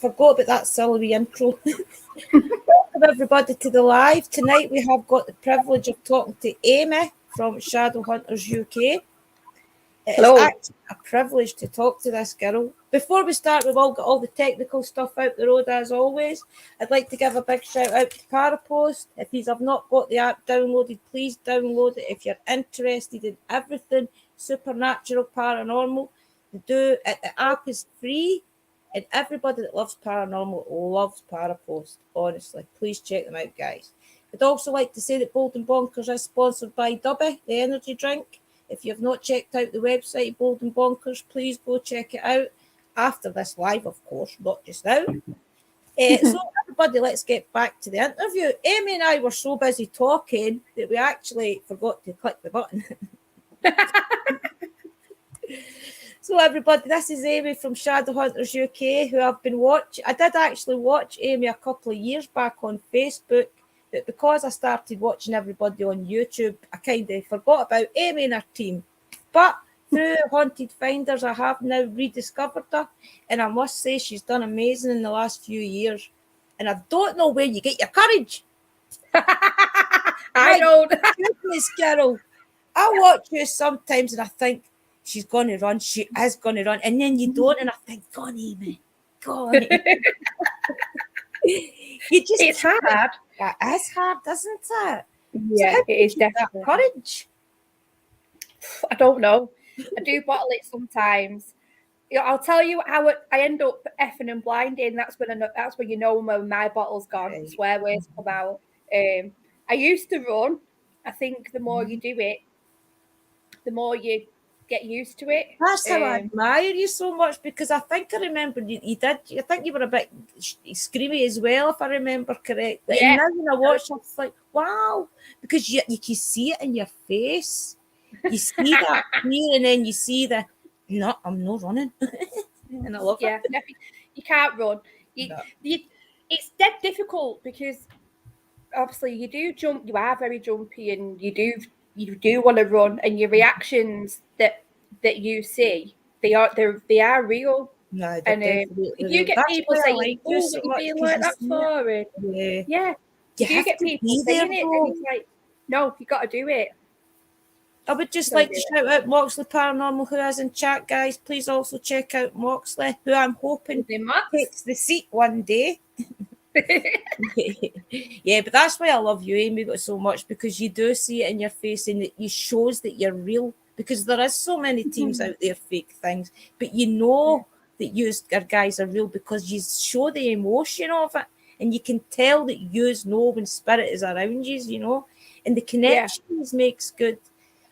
forgot about that silly intro. Welcome everybody to the live. Tonight we have got the privilege of talking to Aimee from Shadowhunters UK. It is actually a privilege to talk to this girl. Before we start, we've all got all the technical stuff out the road as always. I'd like to give a big shout out to Parapost. If you have not got the app downloaded, please download it. If you're interested in everything supernatural, paranormal, the app is free. And everybody that loves paranormal loves Parapost, honestly. Please check them out, guys. I'd also like to say that Bolden Bonkers is sponsored by Dubby, the energy drink. If you have not checked out the website, Bolden Bonkers, please go check it out. After this live, of course, not just now. So everybody, let's get back to the interview. Aimee and I were so busy talking that we actually forgot to click the button. So everybody, this is Aimee from Shadowhunters UK, who I've been watching. I did actually watch Aimee a couple of years back on Facebook, but because I started watching everybody on YouTube, I kind of forgot about Aimee and her team. But through Haunted Finders, I have now rediscovered her, and I must say she's done amazing in the last few years. And I don't know where you get your courage. I don't. Goodness, Carol. I watch you sometimes and I think, she's going to run. She is going to run. And then you don't. And I think, go on, Aimee. Go on. It's hard. It is hard, isn't it? Yeah, so it is definitely. Courage. I don't know. I do bottle it sometimes. I'll tell you how I end up effing and blinding. That's when you know when my bottle's gone. Right. Swear words come out. I used to run. I think the more you do it, the more you get used to it. That's how I admire you so much, because I think I remember you did. I think you were a bit screamy as well, if I remember correctly. Yeah. And now when I watch, I was like, wow, because you can see it in your face. You see that fear, and then you see the no, I'm not running, and I love it. Yeah, you can't run. It's dead difficult because obviously you do jump. You are very jumpy, and you do want to run, and your reactions that you see, they are real. No, and you get people saying, "Oh, what are you being like that for?" Yeah. You get people saying it, and it's like, no, you got to do it. I would just like to shout out Moxley Paranormal, who is in chat, guys. Please also check out Moxley, who I'm hoping takes the seat one day. Yeah, but that's why I love you, Aimee, so much, because you do see it in your face, and it shows that you're real, because there is so many teams out there, fake things, but you know that you guys are real because you show the emotion of it, and you can tell that you know when spirit is around you, you know, and the connections makes good.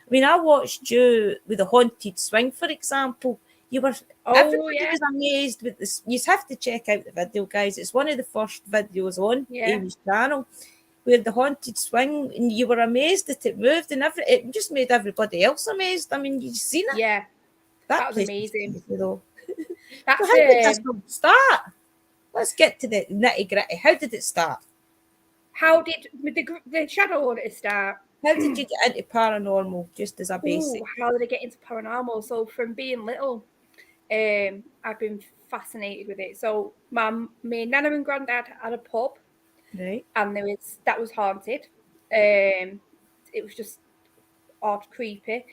I mean, I watched you with the Haunted Swing, for example. Everybody was amazed with this. You have to check out the video, guys. It's one of the first videos on Aimee's channel, where the Haunted Swing, and you were amazed that it moved, and it just made everybody else amazed. I mean, you've seen it. Yeah, that was amazing. Though. That's how did this start? Let's get to the nitty gritty. How did it start? How did the Shadowhunters start? How did you get into paranormal, just as a basic? How did I get into paranormal? So from being little, I've been fascinated with it. So my nana and granddad had a pub, right, and that was haunted. It was just odd, creepy.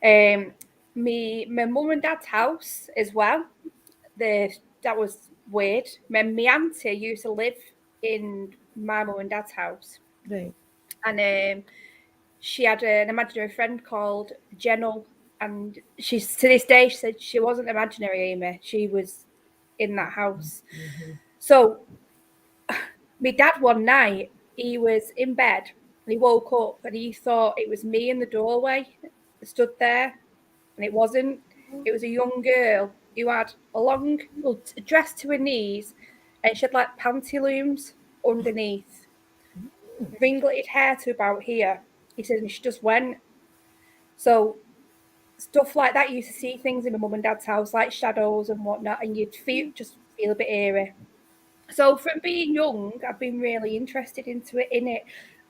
My mum and dad's house as well. That was weird. My auntie used to live in my mum and dad's house, right, and she had an imaginary friend called Jenel, and she's to this day, she said she wasn't imaginary, Aimee. She was in that house. Mm-hmm. So my dad one night, he was in bed and he woke up and he thought it was me in the doorway stood there, and it wasn't. It was a young girl who had a long dress to her knees, and she had like pantaloons underneath, ringleted hair to about here. He said, and she just went. So stuff like that, you used to see things in my mum and dad's house, like shadows and whatnot, and you'd just feel a bit eerie. So from being young, I've been really interested in it.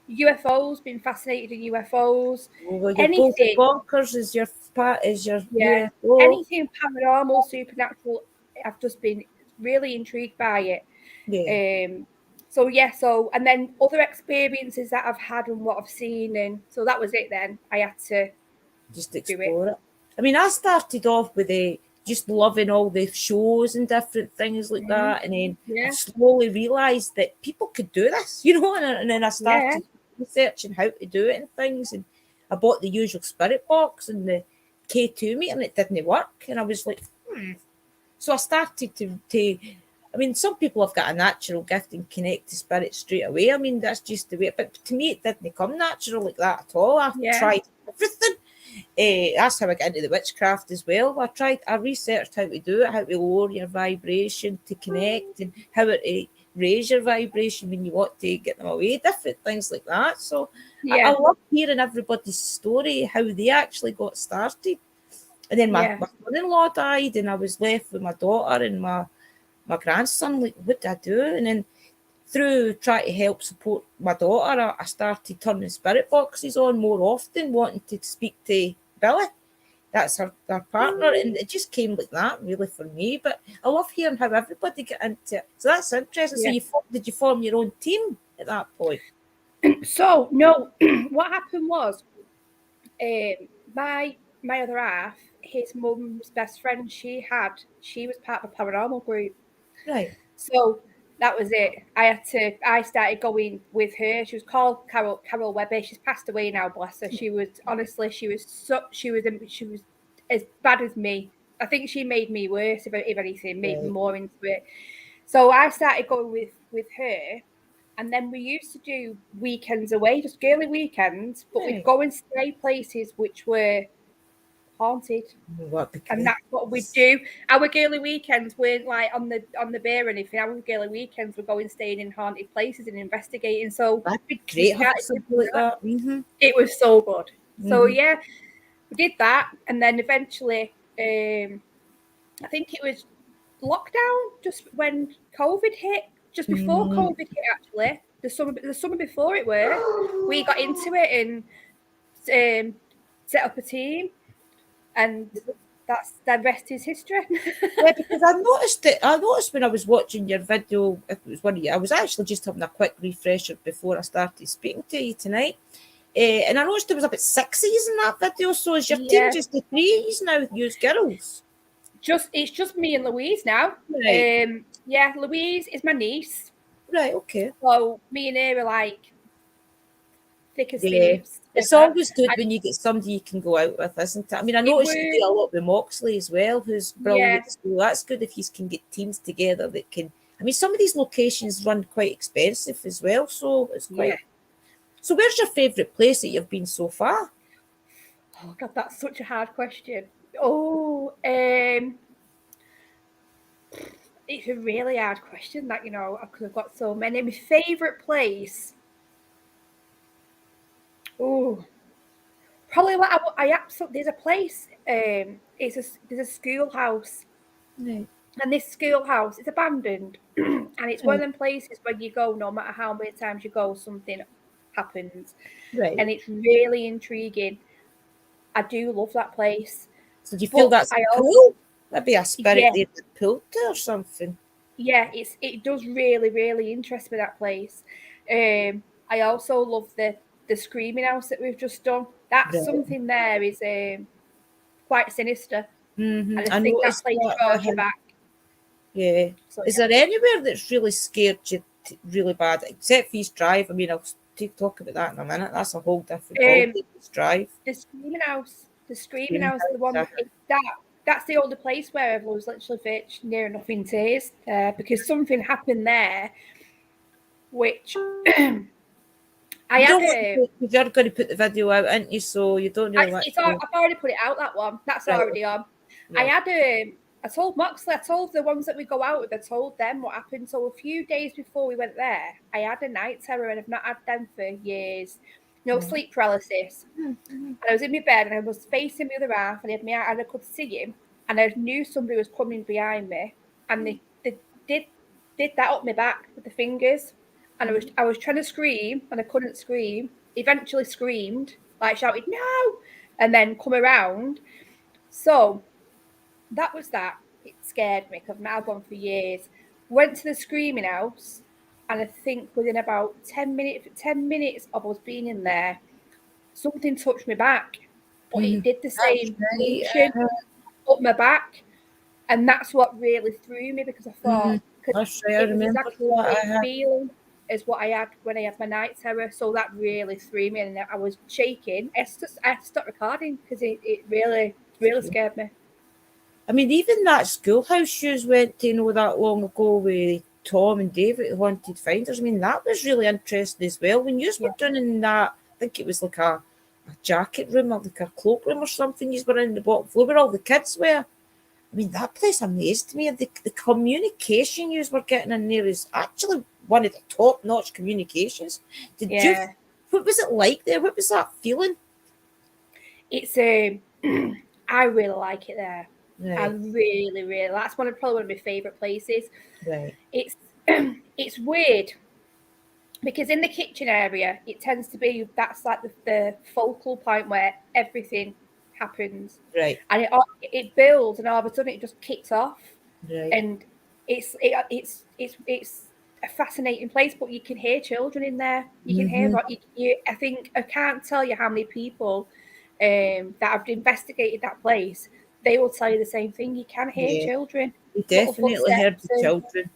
UFOs, been fascinated in UFOs. Well, anything bonkers is your UFO. Anything paranormal, supernatural. I've just been really intrigued by it. Yeah. So and then other experiences that I've had and what I've seen, and so that was it. Then I had to Just do it. explore it. I mean, I started off with just loving all the shows and different things like that, and then I Yeah, slowly realised that people could do this, and then I yeah, started researching how to do it and things, and I bought the usual spirit box and the K2 meter, and it didn't work, and I was like, So I started to I mean, some people have got a natural gift and connect to spirit straight away. I mean, that's just the way. But to me, it didn't come natural like that at all. I yeah, tried everything. That's how I got into the witchcraft as well. I researched how to do it, how to lower your vibration to connect, and how to raise your vibration when you want to get them away, different things like that. So I yeah, love hearing everybody's story, how they actually got started. And then my yeah, son-in-law died, and I was left with my daughter and my grandson. Like, what do I do? And then through trying to help support my daughter, I started turning spirit boxes on more often, wanting to speak to Billy. That's her partner, and it just came like that, really, for me. But I love hearing how everybody get into it. So that's interesting. So yeah. did you form your own team at that point? So no, what happened was, my other half, his mum's best friend, she was part of a paranormal group. Right. So that was it. I started going with her. She was called Carol Webber. She's passed away now, bless her. She was honestly, she was as bad as me. I think she made me worse, if anything, made me Right. more into it. So I started going with her, and then we used to do weekends away, just girly weekends, but we'd Right. go and stay places which were haunted. What? And that's what we do. Our girly weekends weren't like on the bear or anything. Our girly weekends were going, staying in haunted places and investigating. So That'd be we great having started doing something like that. that. Mm-hmm. It was so good. So Mm-hmm. yeah, we did that, and then eventually, I think it was lockdown just when COVID hit. Just before Mm-hmm. COVID hit, actually, the summer before it were, we got into it and set up a team, and the rest is history. Yeah, because I noticed it. I noticed when I was watching your video, if it was one of you, I was actually just having a quick refresher before I started speaking to you tonight. And I noticed there was about 6 in that video. So is your team Yeah, just the threes now, use girls? it's just me and Louise now. Right, Yeah, Louise is my niece, right, okay. so me and her are like thick as Yeah. thieves It's together. always good And when you get somebody you can go out with, isn't it? I mean, I it noticed you do was, a lot with Moxley as well, who's yeah, brilliant. So that's good if you can get teams together that can. I mean, some of these locations run quite expensive as well, so it's yeah. quite. So, where's your favourite place that you've been so far? Oh God, that's such a hard question. Oh, it's a really hard question. That because I've got so many. My favorite place. Oh, probably what I absolutely. There's a place. There's a schoolhouse. Right, And this schoolhouse is abandoned, and it's one of right, them places where you go, no matter how many times you go, something happens, right. and it's really intriguing. I do love that place, So, do you feel but that's I a also, pool? Maybe a spirit yeah, there that pulled to or something. yeah, it does really interest me, that place. I also love the screaming house that we've just done. That's Right. something there is quite sinister, Mm-hmm. and I I think that noticed place that. draws you back. Yeah. So Is there anywhere that's really scared you really bad, except for East Drive? I mean, I'll talk about that in a minute. That's a whole different ball. yeah. East Drive. The screaming Green house, the House. one that's the older place where everyone was literally near enough in tears, because something happened there, which I You had don't want a. to, because you're going to put the video out, aren't you? So you don't really want I've to. already put it out. That one, that's Right. already on. I Right. had a. I told Moxley, I told the ones that we go out with, I told them what happened. So a few days before we went there, I had a night terror, and I've not had them for years. Right. Sleep paralysis. Mm-hmm. And I was in my bed, and I was facing the other half, and I could see him, and I knew somebody was coming behind me, and they did that up my back with the fingers, and I was trying to scream, and I couldn't scream. Eventually screamed, like shouted no, and then come around. So that was that. it scared me because I've now gone for years. Went to the screaming house, and I think within about 10 minutes of us being in there, something touched my back, but it did the same motion up my back, and that's what really threw me because I thought That's right, I it was remember exactly the that. same feeling as what I had when I had my night terror. So that really threw me, and I was shaking. I had to stop recording because it really scared me. I mean, even that schoolhouse you went to, that long ago with Tom and David, Haunted Finders, I mean, that was really interesting as well. When you were doing in that, I think it was like a jacket room or like a cloakroom or something, you were in the bottom floor where all the kids were. I mean, that place amazed me. The communication you were getting in there is actually one of the top-notch communications. What was it like there? What was that feeling? It's I really like it there. Right. I really, really. That's probably one of my favourite places. Right. It's it's weird because in the kitchen area, it tends to be that's like the focal point where everything happens. Right. And it builds, and all of a sudden it just kicks off. Right. And it's a fascinating place, but you can hear children in there. You can hear what I think. I can't tell you how many people that have investigated that place. They will tell you the same thing. You can hear children. You definitely heard the children.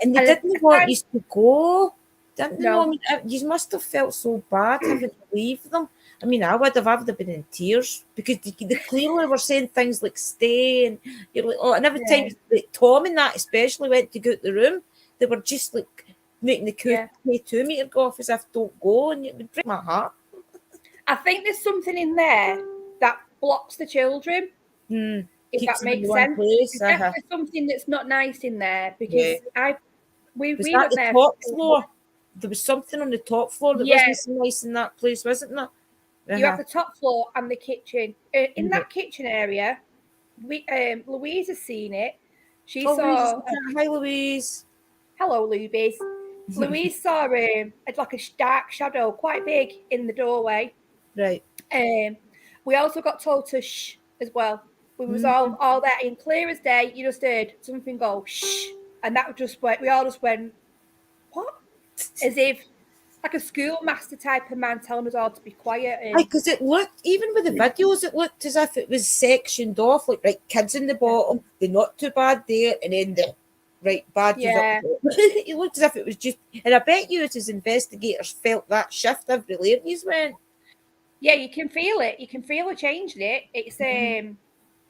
And they didn't want you to go. Didn't they? No. I mean, you must have felt so bad having to leave them. I mean, I would have been in tears because they clearly were saying things like stay, and you're like, oh, and every time like, Tom and that especially went to go out the room, they were just like making the K2 meter go off as if don't go, and it would break my heart. I think there's something in there that blocks the children. If that makes sense. There's definitely something that's not nice in there because we went there. Top floor? There was something on the top floor that wasn't so nice in that place, wasn't there? You have the top floor and the kitchen. In that kitchen area, Louise has seen it. She saw. Hi, Louise. Hello, Louise. Louise saw like a dark shadow, quite big, in the doorway. Right. We also got told to shh as well. We was all there in clear as day. You just heard something go shh, and that just went. We all just went, what? As if like a schoolmaster type of man telling us all to be quiet. Because it looked, even with the videos, it looked as if it was sectioned off, like right, kids in the bottom, the not too bad there, and then the right bad. Yeah. It looked as if it was just, and I bet you as investigators felt that shift every layer you went. Yeah, you can feel it. You can feel it changing it.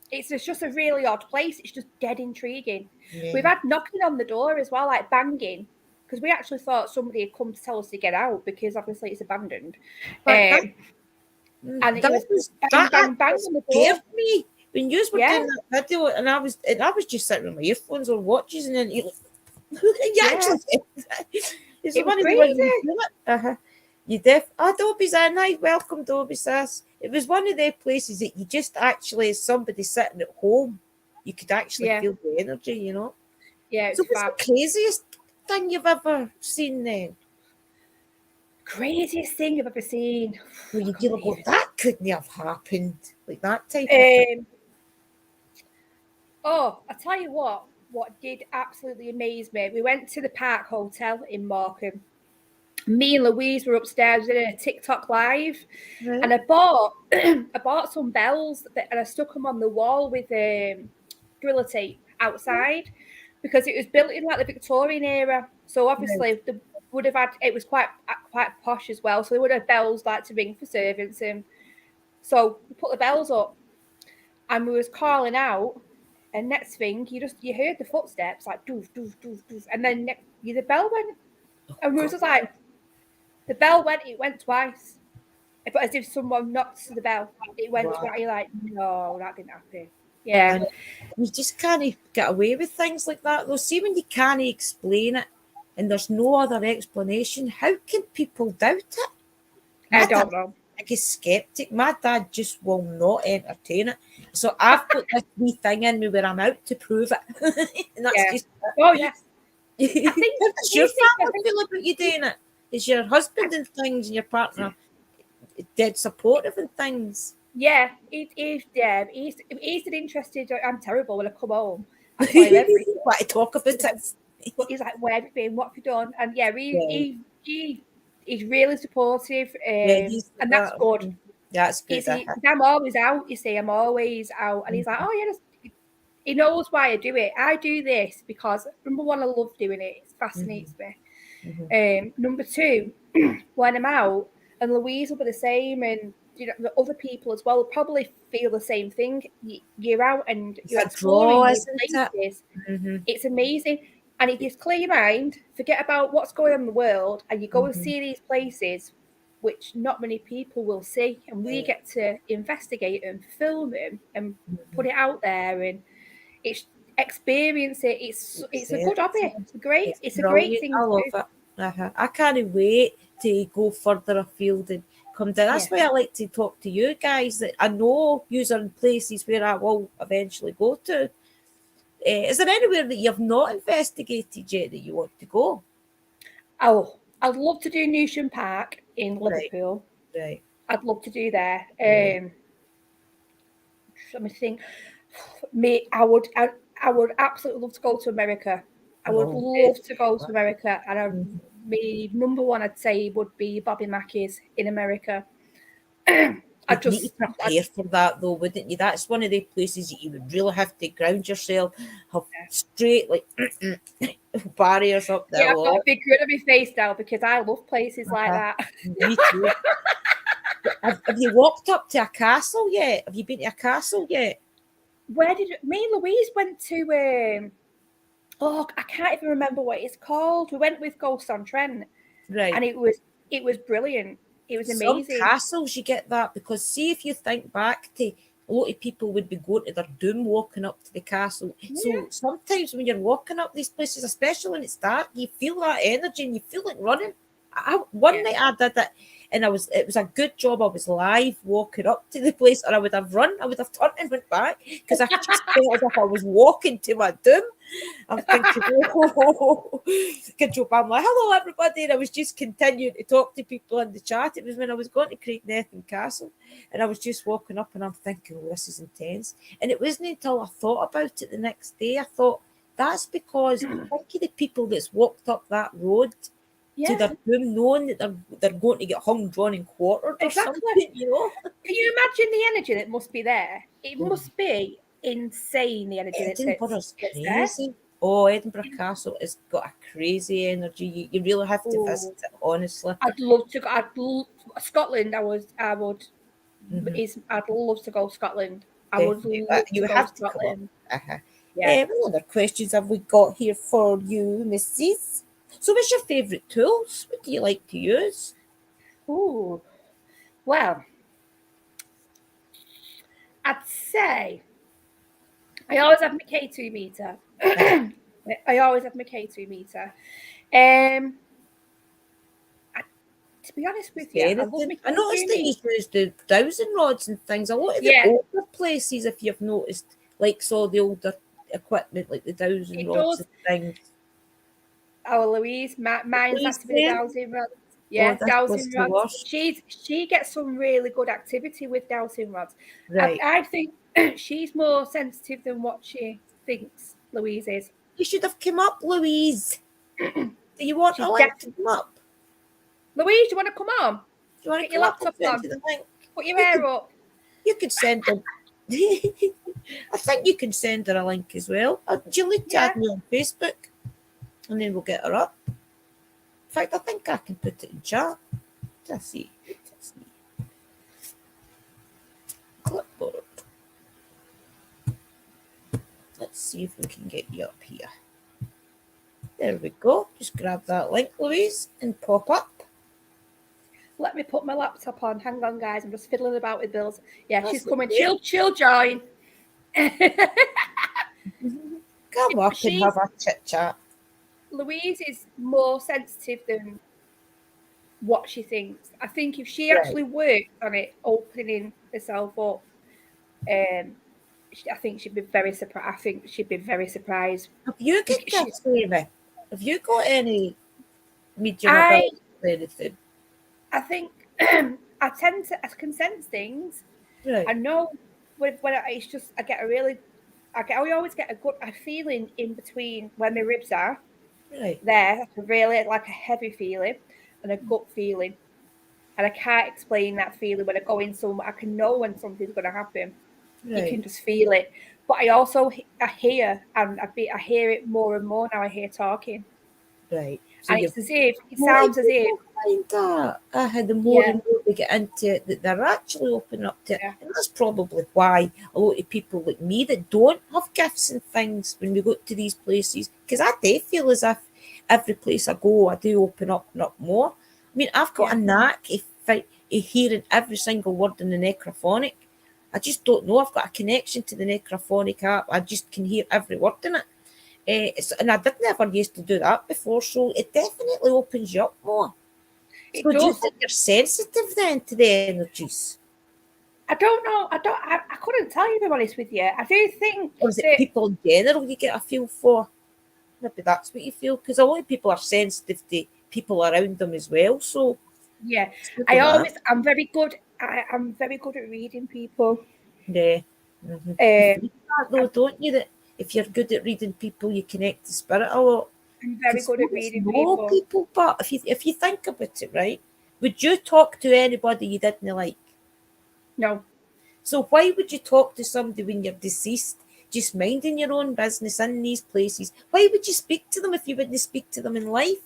It's just a really odd place. It's just dead intriguing. Yeah. We've had knocking on the door as well, like banging, because we actually thought somebody had come to tell us to get out because obviously it's abandoned. And it was bang on the door. Me when you were doing that video, and I was just sitting with my earphones or watches, and then you actually it's one of the ones you feel it. You Dobie's in. Hi, welcome, Dobie sis. It was one of the places that you just actually, as somebody sitting at home, you could actually feel the energy, you know. Yeah, so what's the craziest thing you've ever seen then? Craziest thing you've ever seen? Well, you feel like, that couldn't have happened, like that type of thing. Oh, I tell you what did absolutely amaze me. We went to the Park Hotel in Morecambe. Me and Louise were upstairs in a TikTok live, and I bought some bells and I stuck them on the wall with gorilla tape outside because it was built in like the Victorian era. So obviously they would have had, it was quite posh as well. So they would have bells like to ring for servants, and so we put the bells up, and we was calling out. And next thing, you heard the footsteps like doof doof doof doof, and then the bell went, and we was just like. The bell went, it went twice. But as if someone knocked to the bell. It went twice. You're like, no, that didn't happen. Yeah. And you just can't get away with things like that, though. See, when you can't explain it and there's no other explanation, how can people doubt it? I don't know. Like a skeptic. My dad just will not entertain it. So I've put this wee thing in me where I'm out to prove it. And that's just oh, yes. I think that's your family feel about you doing it. Is your husband and things and your partner dead supportive and things? Yeah, he's interested. I'm terrible when I come home. I tell him everything. What to talk about it? He's like, "Where have you been? What have you done?" And yeah, he's really supportive, and that's good. That's good. I'm always out. You see, I'm always out, and he's like, "Oh yeah." He knows why I do it. I do this because number one, I love doing it. It fascinates me. Number two, when I'm out, and Louise will be the same, and the other people as well will probably feel the same thing. You're out and you're exploring these places. It's amazing. And if you clear your mind, forget about what's going on in the world, and you go and see these places, which not many people will see, and we get to investigate them, film them, and put it out there, and experience it. It's a good hobby. It's a great thing. I love it. I can't wait to go further afield and come down. That's why I like to talk to you guys. That I know yous are in places where I will eventually go to. Is there anywhere that you've not investigated yet that you want to go? Oh, I'd love to do Newsham Park in Liverpool. Right. I'd love to do there. Let me think. I would absolutely love to go to America. I would love to go to America, and my number one, I'd say, would be Bobby Mackey's in America. I'd need to prepare for that, though, wouldn't you? That's one of the places that you would really have to ground yourself, have straight barriers up there. Yeah, I've got a big grin on my face now because I love places like that. Me too. Have you walked up to a castle yet? Have you been to a castle yet? Where did me and Louise went to? I can't even remember what it's called. We went with Ghost on Trent, right? And it was brilliant. It was amazing. Some castles you get that because see if you think back to a lot of people would be going to their doom walking up to the castle. Yeah. So sometimes when you're walking up these places, especially when it's dark, you feel that energy and you feel like running. One night I did it, and it was a good job I was live walking up to the place, or I would have run. I would have turned and went back because I just felt as if I was walking to my doom. I'm thinking, good job. I'm like, hello everybody, and I was just continuing to talk to people in the chat. It was when I was going to Craignethan Castle, and I was just walking up, and I'm thinking, oh, this is intense. And it wasn't until I thought about it the next day, I thought that's because think of the people that's walked up that road. To their doom, knowing that they're going to get hung, drawn, and quartered or something, you know. Can you imagine the energy that must be there? It must be insane, the energy Edinburgh's crazy. Oh, Edinburgh Castle has got a crazy energy. You really have to visit it, honestly. I'd love to go. Scotland, I'd love to go to Scotland. I would love to go to Scotland. What other questions have we got here for you, Mrs.? So what's your favourite tools? What do you like to use? Oh, well, I'd say I always have my K2 meter. I always have my K2 meter. To be honest with you, I noticed that you use the dowsing rods and things. A lot of the older places, if you've noticed, like the older equipment, like the dowsing rods and things. Oh, Louise, mine's has to be the dowsing rods. Yeah, dowsing rods. She gets some really good activity with dowsing rods. Right. I think she's more sensitive than what she thinks Louise is. You should have come up, Louise. Do you want a link to come up? Louise, do you want to come on? Do you want to get your laptop on? Put your hair up. You could send her. I think you can send her a link as well. Do you need to add me on Facebook? And then we'll get her up. In fact, I think I can put it in chat. Let's see. Clipboard. Let's see if we can get you up here. There we go. Just grab that link, Louise, and pop up. Let me put my laptop on. Hang on, guys. I'm just fiddling about with bills. Yeah, she's coming. She'll join. Come up and have a chit chat. Louise is more sensitive than what she thinks. I think if she actually worked on it, opening herself up, I think she'd be very surprised. I think she'd be very surprised. Have you got Have you got any medium ability or anything? I think I can sense things. Right. I know when it's just I always get a feeling in between where my ribs are. Right. There, really like a heavy feeling and a gut feeling, and I can't explain that feeling when I go in somewhere. I can know when something's going to happen. You Right. can just feel it. But I also I hear, and I hear it more and more now. I hear talking, Right. So and you've it's as if it more sounds as if people find that the more yeah, and more they get into it, that they're actually open up to it. yeah, And that's probably why a lot of people like me that don't have gifts and things when we go to these places, because I do feel as if every place I go, I do open up and up more. I mean, I've got yeah, a knack of hearing every single word in the necrophonic. I just don't know. I've got a connection to the necrophonic app. I just can hear every word in it. And I did never used to do that before, so it definitely opens you up more. it So do you does. think you're sensitive then to the energies? I don't know. I couldn't tell you, to be honest with you. I do think Or is it that people in general you get a feel for? Maybe that's what you feel, because a lot of people are sensitive to people around them as well, so yeah, it's maybe that. I'm very good. I'm very good at reading people. Yeah. Mm-hmm. You Um, feel that though, don't you? That if you're good at reading people, you connect to spirit a lot. I'm very Because good at spirits reading know people. people, but if you think about it, right, would you talk to anybody you didn't like? No, So why would you talk to somebody when you're deceased, just minding your own business in these places? Why would you speak to them if you wouldn't speak to them in life?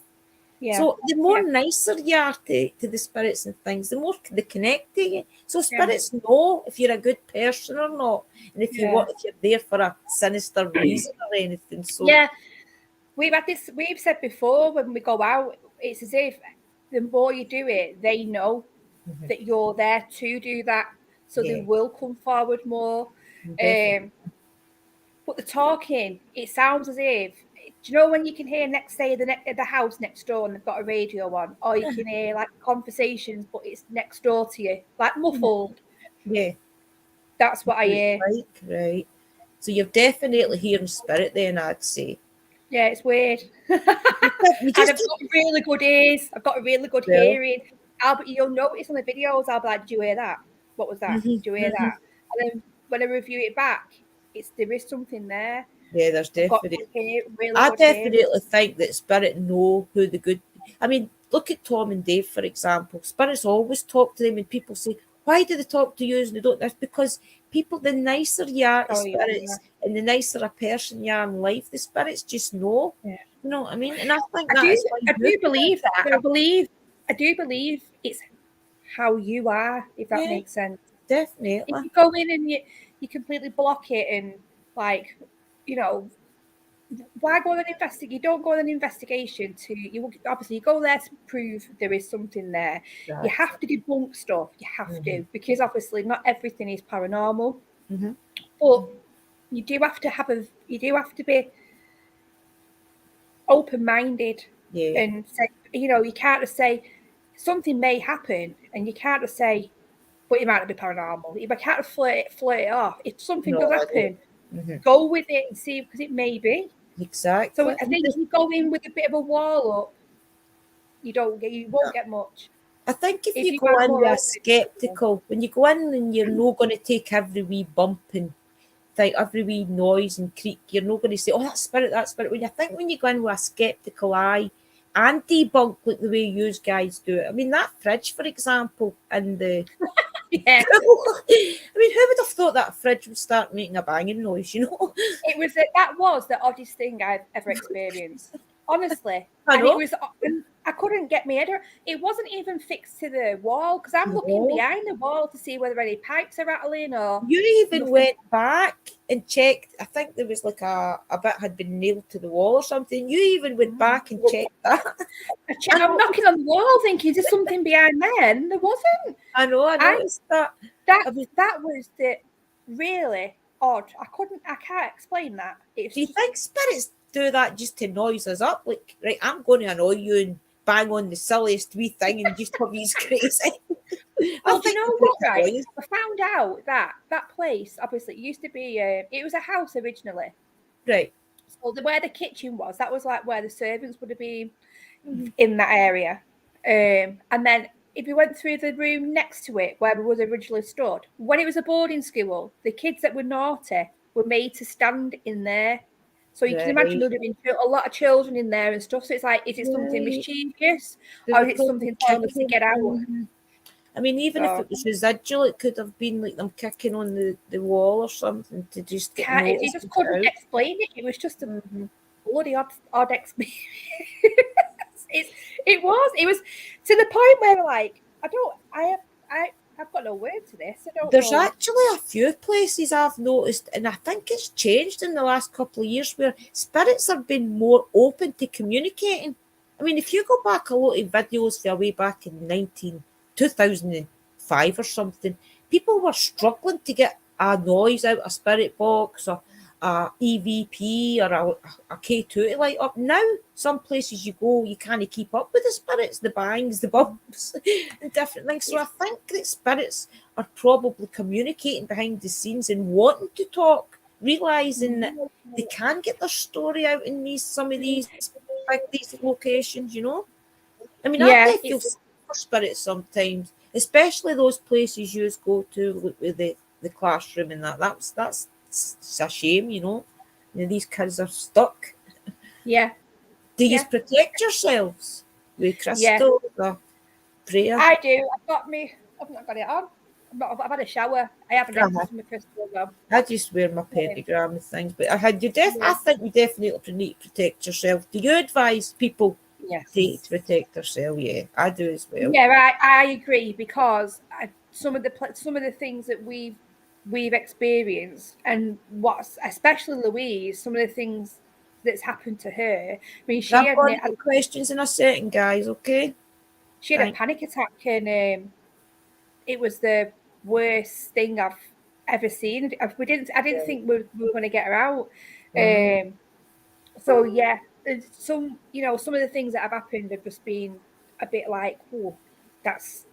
yeah, So the more yeah, nicer you are to the spirits and things, the more they connect to you. So yeah, spirits know if you're a good person or not, and yeah, if you're there for a sinister reason or anything. So yeah. We've had this. We've said before when we go out, it's as if the more you do it, they know mhm, that you're there to do that, so they yeah, will come forward more. definitely. But the talking, it sounds as if, do you know when you can hear next day the house next door and they've got a radio on, or you can hear like conversations, but it's next door to you, like muffled. Yeah, That's what I it's hear. like right. So you're definitely hearing spirit then, I'd say. Yeah, it's weird. and You I've just got really good ears. I've got a really good well. hearing. You'll notice on the videos, I'll be like, "Did you hear that? What was that? Hmm. Did you hear Hmm. that?" And then when I review it back, there is something there. Yeah, there's I've got definitely. really I good hearing. definitely think that spirit know who the good. I mean, look at Tom and Dave for example. Spirits always talk to them, and people say, "Why do they talk to you?" And they don't. That's because people, the nicer you are to Oh yeah, spirits, and the nicer a person you are in life, the spirits just know. yeah. You know what I mean? And I think that is why I you do believe connect. that. I do believe it's how you are, if that Yeah, makes sense. If definitely. you go in and you completely block it and like, you know, why go on an investigation? You don't go on an investigation to obviously you go there to prove there is something there. You Exactly. have to debunk stuff. You have Mm-hmm. to because obviously not everything is paranormal, Mm-hmm. but you do have to be open minded Yeah. and say, you can't just say something may happen and you can't just say, but it might not be paranormal. You can't just flirt it off. If something No, does I don't. happen, Mm-hmm. go with it and see because it may be. So Exactly. I think if you go in with a bit of a wall up, you won't get much. I think if If you you go are in more with a open, skeptical, when you go in and you're not going to take every wee bump and think every wee noise and creak, you're not going to say, "Oh, that's spirit, that's spirit." When you think when you go in with a skeptical eye and debunk like the way you guys do it. I mean, that fridge, for example, and the yeah, I mean, who would have thought that fridge would start making a banging noise? You know, that was the oddest thing I've ever experienced, honestly. I And it know. was, and I couldn't get my head around. It wasn't even fixed to the wall because I'm looking No. behind the wall to see whether any pipes are rattling or You even nothing. went back and checked. I think there was like a bit had been nailed to the wall or something. You even went back and checked that. I I'm know, knocking on the wall thinking, is there something behind there? And there wasn't. I I noticed that. that I was, that was the really odd. I can't explain that. It's do you just think spirits do that just to noise us up? Like, right, I'm going to annoy you and bang on the silliest wee thing and just have you crazy. I well, do you think know they do it what? to Right, annoy us. I found out that that place obviously it used to be. It was a house originally. Right. So where the kitchen was, that was like where the servants would have been in that area. And then if you went through the room next to it where we was originally stood, when it was a boarding school, the kids that were naughty were made to stand in there. So you can imagine there would have been a lot of children in there and stuff. So it's like, is it something mischievous or is it something telling us to get out? Mm-hmm. I mean, even if it was residual, it could have been like them kicking on the wall or something to just get noticed. You just couldn't explain it. It was just a bloody odd experience. It was to the point where like I've got no word to this. There's actually a few places I've noticed, and I think it's changed in the last couple of years, where spirits have been more open to communicating. I mean, if you go back a lot of videos for way back in 2005 or something, people were struggling to get a noise out of a spirit box or a EVP or a K2 to light up. Now, some places you go, you can't keep up with the spirits, the bangs, the bumps, and different things. So I think that spirits are probably communicating behind the scenes and wanting to talk, realising that they can get their story out in some of these locations, you know. I mean, I feel for spirits sometimes, especially those places you go to with the classroom and that's a shame, you know. These kids are stuck. Yeah. Do you protect yourselves with crystals or prayer? I do. I've not got it on. I've had a shower. I haven't emptied my crystals on. I just wear my pentagram and things, but I think you definitely need to protect yourself. Do you advise people to protect themselves? Yeah, I do as well. Yeah, I agree, because some of the things that we've experienced, and what's especially Louise, some of the things that's happened to her. I mean, she had questions in a second, guys. Okay. She had a panic attack, and it was the worst thing I've ever seen. I didn't think we were going to get her out. So yeah, some of the things that have happened have just been a bit like, oh, that's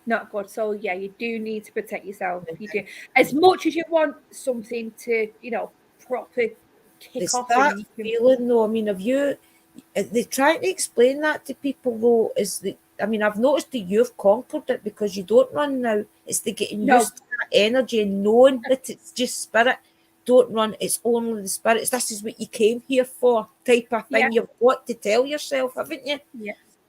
not good. So yeah, you do need to protect yourself. You do, as much as you want something to, proper kick off. That feeling, though. I mean, they trying to explain that to people, though, is that, I mean, I've noticed that you've conquered it because you don't run now. It's the getting used to that energy and knowing that it's just spirit. Don't run, it's only the spirits. This is what you came here for, type of thing. You've got to tell yourself, haven't you?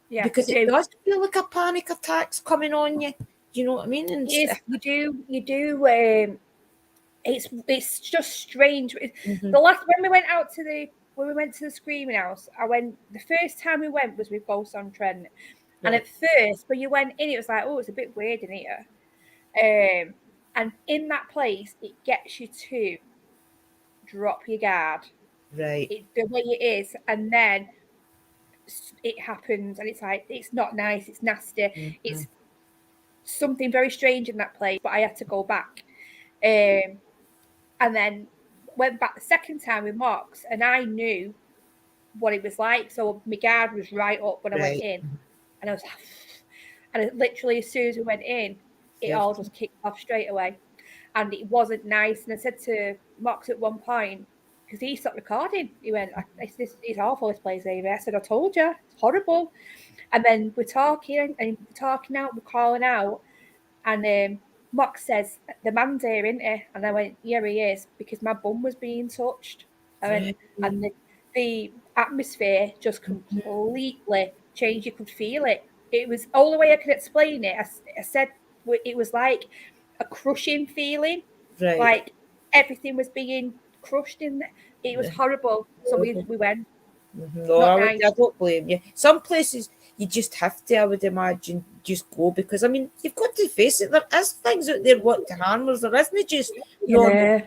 Yeah. Because it does feel like a panic attack's coming on you. Do you know what I mean? And you do. It's just strange. The last when we went to the screaming house, the first time we went was with Ghosts on Trent, and at first when you went in, it was like, oh, it's a bit weird in here, and in that place it gets you to drop your guard, right? The way it is, and then it happens, and it's like, it's not nice, it's nasty, it's something very strange in that place. But I had to go back, and then went back the second time with Mox, and I knew what it was like. So my guard was right up when I went in, and I was, and literally as soon as we went in, it all just kicked off straight away, and it wasn't nice. And I said to Mox at one point, because he stopped recording, he went, "It's awful, this place, Amy." I said, "I told you, it's horrible." And then we're talking out, we're calling out, and Mox says, "The man's here, isn't he?" And I went, "Yeah, he is," because my bum was being touched. And the atmosphere just completely changed. You could feel it. It was all the way I could explain it. I said it was like a crushing feeling, like everything was being crushed in there. It was horrible. So we went. No, I don't blame you. Some places you just have to, I would imagine, just go, because I mean, you've got to face it. There is things out there want to harm us. There isn't just normal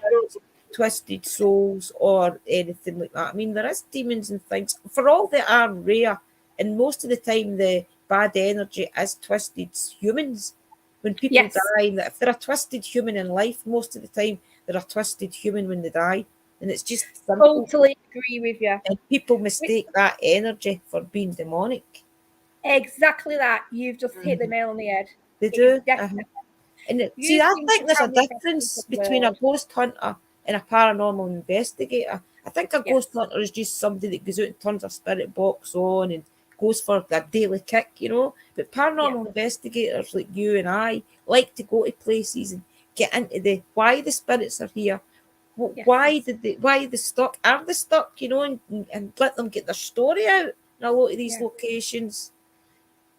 twisted souls or anything like that. I mean, there is demons and things. For all they are rare, and most of the time the bad energy is twisted humans. When people die, if they're a twisted human in life, most of the time they're a twisted human when they die. And it's just simple. Totally agree with you. And people mistake that energy for being demonic. Exactly that. You've just hit the nail on the head. They do. And see, I think there's a difference between a ghost hunter and a paranormal investigator. I think a ghost hunter is just somebody that goes out and turns a spirit box on and goes for a daily kick, you know. But paranormal investigators like you and I like to go to places and get into the why the spirits are here. Why they stuck? Are they stuck? You know, and let them get their story out in a lot of these locations.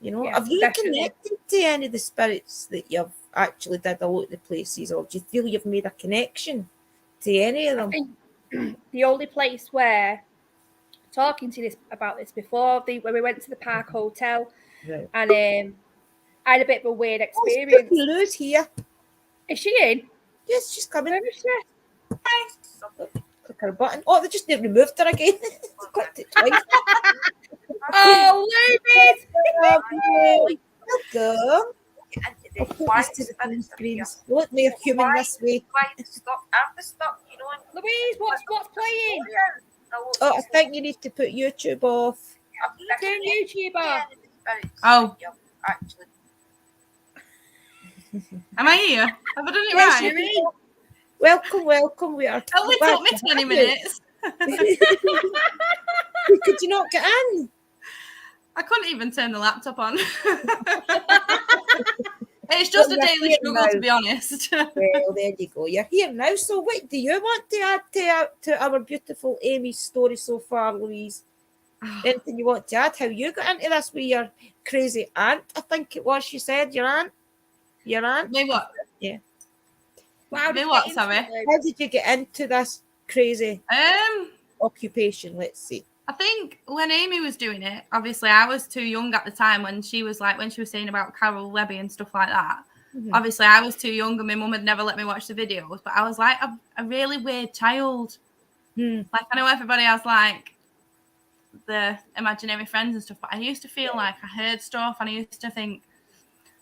You know, have you connected to any of the spirits that you've actually did a lot of the places, or do you feel you've made a connection to any of them? I think the only place where talking to this about this before, when we went to the Park Hotel, Right. and I had a bit of a weird experience. Lou's here. Is she in? Yes, she's coming. Where is she? Click her button. Oh, they just removed her again. Clicked it twice. Oh, Louise! Welcome. I'll put this to the phone screens. Look, they're human this way. Louise, what's playing? Oh, I think you need to put YouTube off. Turn YouTube off. Oh. Am I here? Have I done it Yes, right? you're in. Welcome. We are. It only took me 20 minutes. Could you not get in? I couldn't even turn the laptop on. It's just a daily struggle, to be honest. Well, there you go. You're here now. So what do you want to add to our beautiful Amy's story so far, Louise? Anything you want to add? How you got into this with your crazy aunt? I think it was, you said, your aunt? Me what? Yeah. Wow, Me what, sorry? How did you get into this crazy occupation, let's see? I think when Amy was doing it, obviously I was too young at the time when she was saying about Carol Webby and stuff like that. Mm-hmm. Obviously I was too young and my mum had never let me watch the videos, but I was like a really weird child. Like I know everybody has like the imaginary friends and stuff, but I used to feel like I heard stuff and I used to think,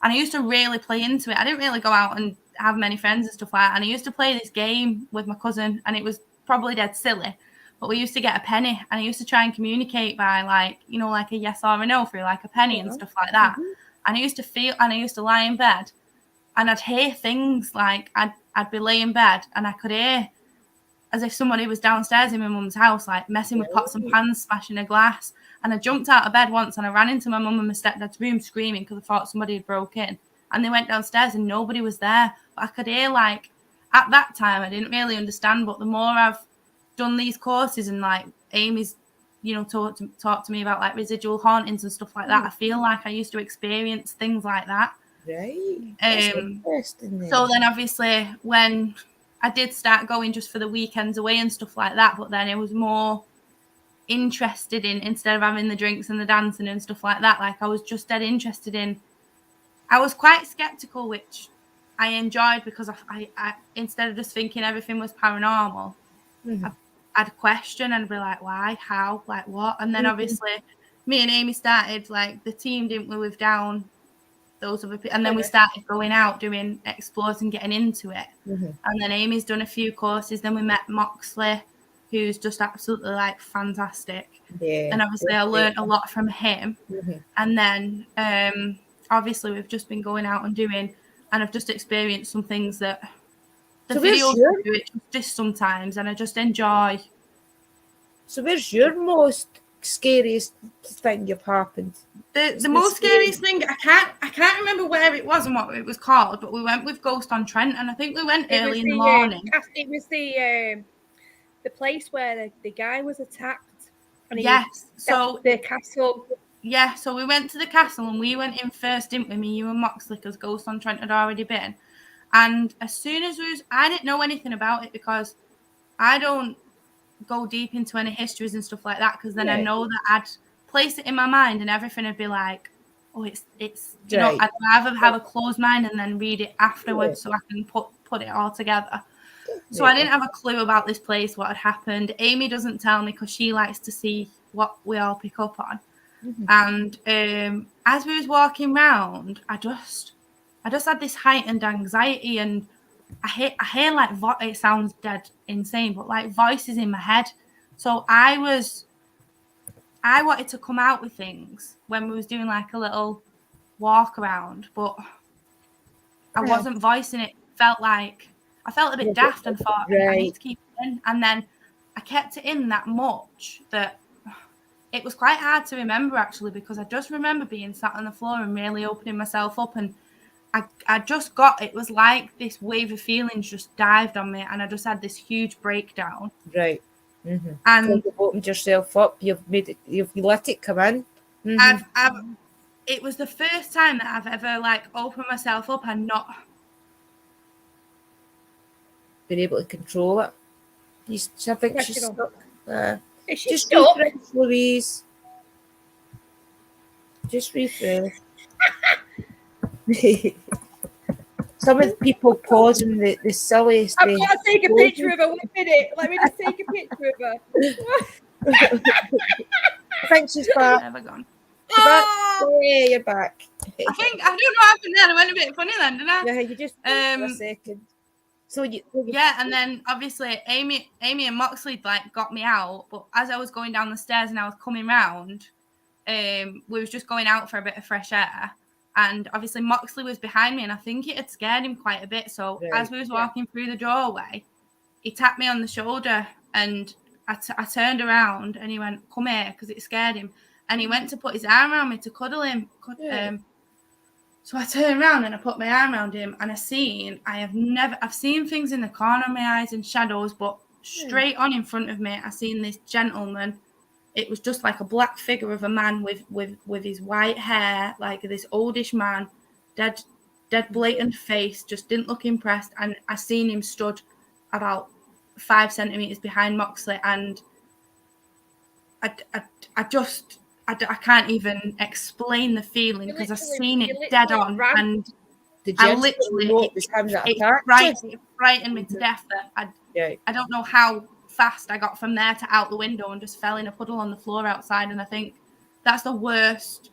and I used to really play into it. I didn't really go out and have many friends and stuff like that. And I used to play this game with my cousin and it was probably dead silly. But we used to get a penny and I used to try and communicate by like a yes or a no through like a penny and stuff like that. And I used to lie in bed and I'd hear things like I'd be laying in bed and I could hear as if somebody was downstairs in my mum's house, like messing with pots and pans, smashing a glass. And I jumped out of bed once and I ran into my mum and my stepdad's room screaming because I thought somebody had broke in. And they went downstairs and nobody was there. But I could hear like, at that time, I didn't really understand. But the more I've done these courses and like Amy's, talked to me about like residual hauntings and stuff like that, I feel like I used to experience things like that. Right. So then obviously when I did start going just for the weekends away and stuff like that, but then it was more interested in, instead of having the drinks and the dancing and stuff like that, like I was just dead interested in, I was quite skeptical, which I enjoyed because I instead of just thinking everything was paranormal, I'd question and be like, why, how, like what? And then obviously me and Amy started like the team, didn't we, with down those other people, and then we started going out doing explores and getting into it. And then Amy's done a few courses, then we met Moxley, who's just absolutely like fantastic, and obviously I learned a lot from him. And then obviously we've just been going out and doing, and I've just experienced some things that the videos do it just sometimes, and I just enjoy. So where's your most scariest thing you've happened? The most scariest thing, I can't remember where it was and what it was called, but we went with Ghost on Trent, and I think we went early in the morning. It was the place where the guy was attacked. And so the castle. Yeah, so we went to the castle and we went in first, didn't we? Me, you and Moxley, because Ghost on Trent had already been. And as soon as I didn't know anything about it because I don't go deep into any histories and stuff like that, because then I know that I'd place it in my mind and everything would be like, oh, it's you know, I'd rather have a closed mind and then read it afterwards so I can put it all together. So I didn't have a clue about this place, what had happened. Amy doesn't tell me because she likes to see what we all pick up on. And as we was walking around, I just had this heightened anxiety, and I hear like it sounds dead insane, but like voices in my head. So I wanted to come out with things when we was doing like a little walk around, but I wasn't voicing it. I felt a bit daft and thought I need to keep it in. And then I kept it in that much that it was quite hard to remember actually, because I just remember being sat on the floor and really opening myself up, and I just got, it was like this wave of feelings just dived on me, and I just had this huge breakdown. Right. Mm-hmm. And you've opened yourself up, you've let it come in. Mm-hmm. It was the first time that I've ever like opened myself up and not been able to control it. I think she's stuck. Is she just stuck? refresh, Louise. Just refresh. Some of the people pausing the silliest. I've got to take a picture of her. 1 minute. Let me just take a picture of her. I think she's back. Never gone. Oh, yeah, you're back. I don't know what happened then. I went a bit funny then, didn't I? Yeah, you just for a second. So yeah, and then obviously Amy and Moxley like got me out, but as I was going down the stairs and I was coming round, we was just going out for a bit of fresh air, and obviously Moxley was behind me, and I think it had scared him quite a bit. So as we was walking through the doorway, he tapped me on the shoulder, and I turned around, and he went, "Come here," because it scared him, and he went to put his arm around me to cuddle him. So I turned around and I put my arm around him, and I've seen things in the corner of my eyes and shadows, but straight on in front of me, I seen this gentleman. It was just like a black figure of a man with his white hair, like this oldish man, dead blatant face, just didn't look impressed. And I seen him stood about 5 centimeters behind Moxley, and I can't even explain the feeling, because I've seen it dead on, and I literally it frightened me to death that I don't know how fast I got from there to out the window and just fell in a puddle on the floor outside. And I think that's the worst.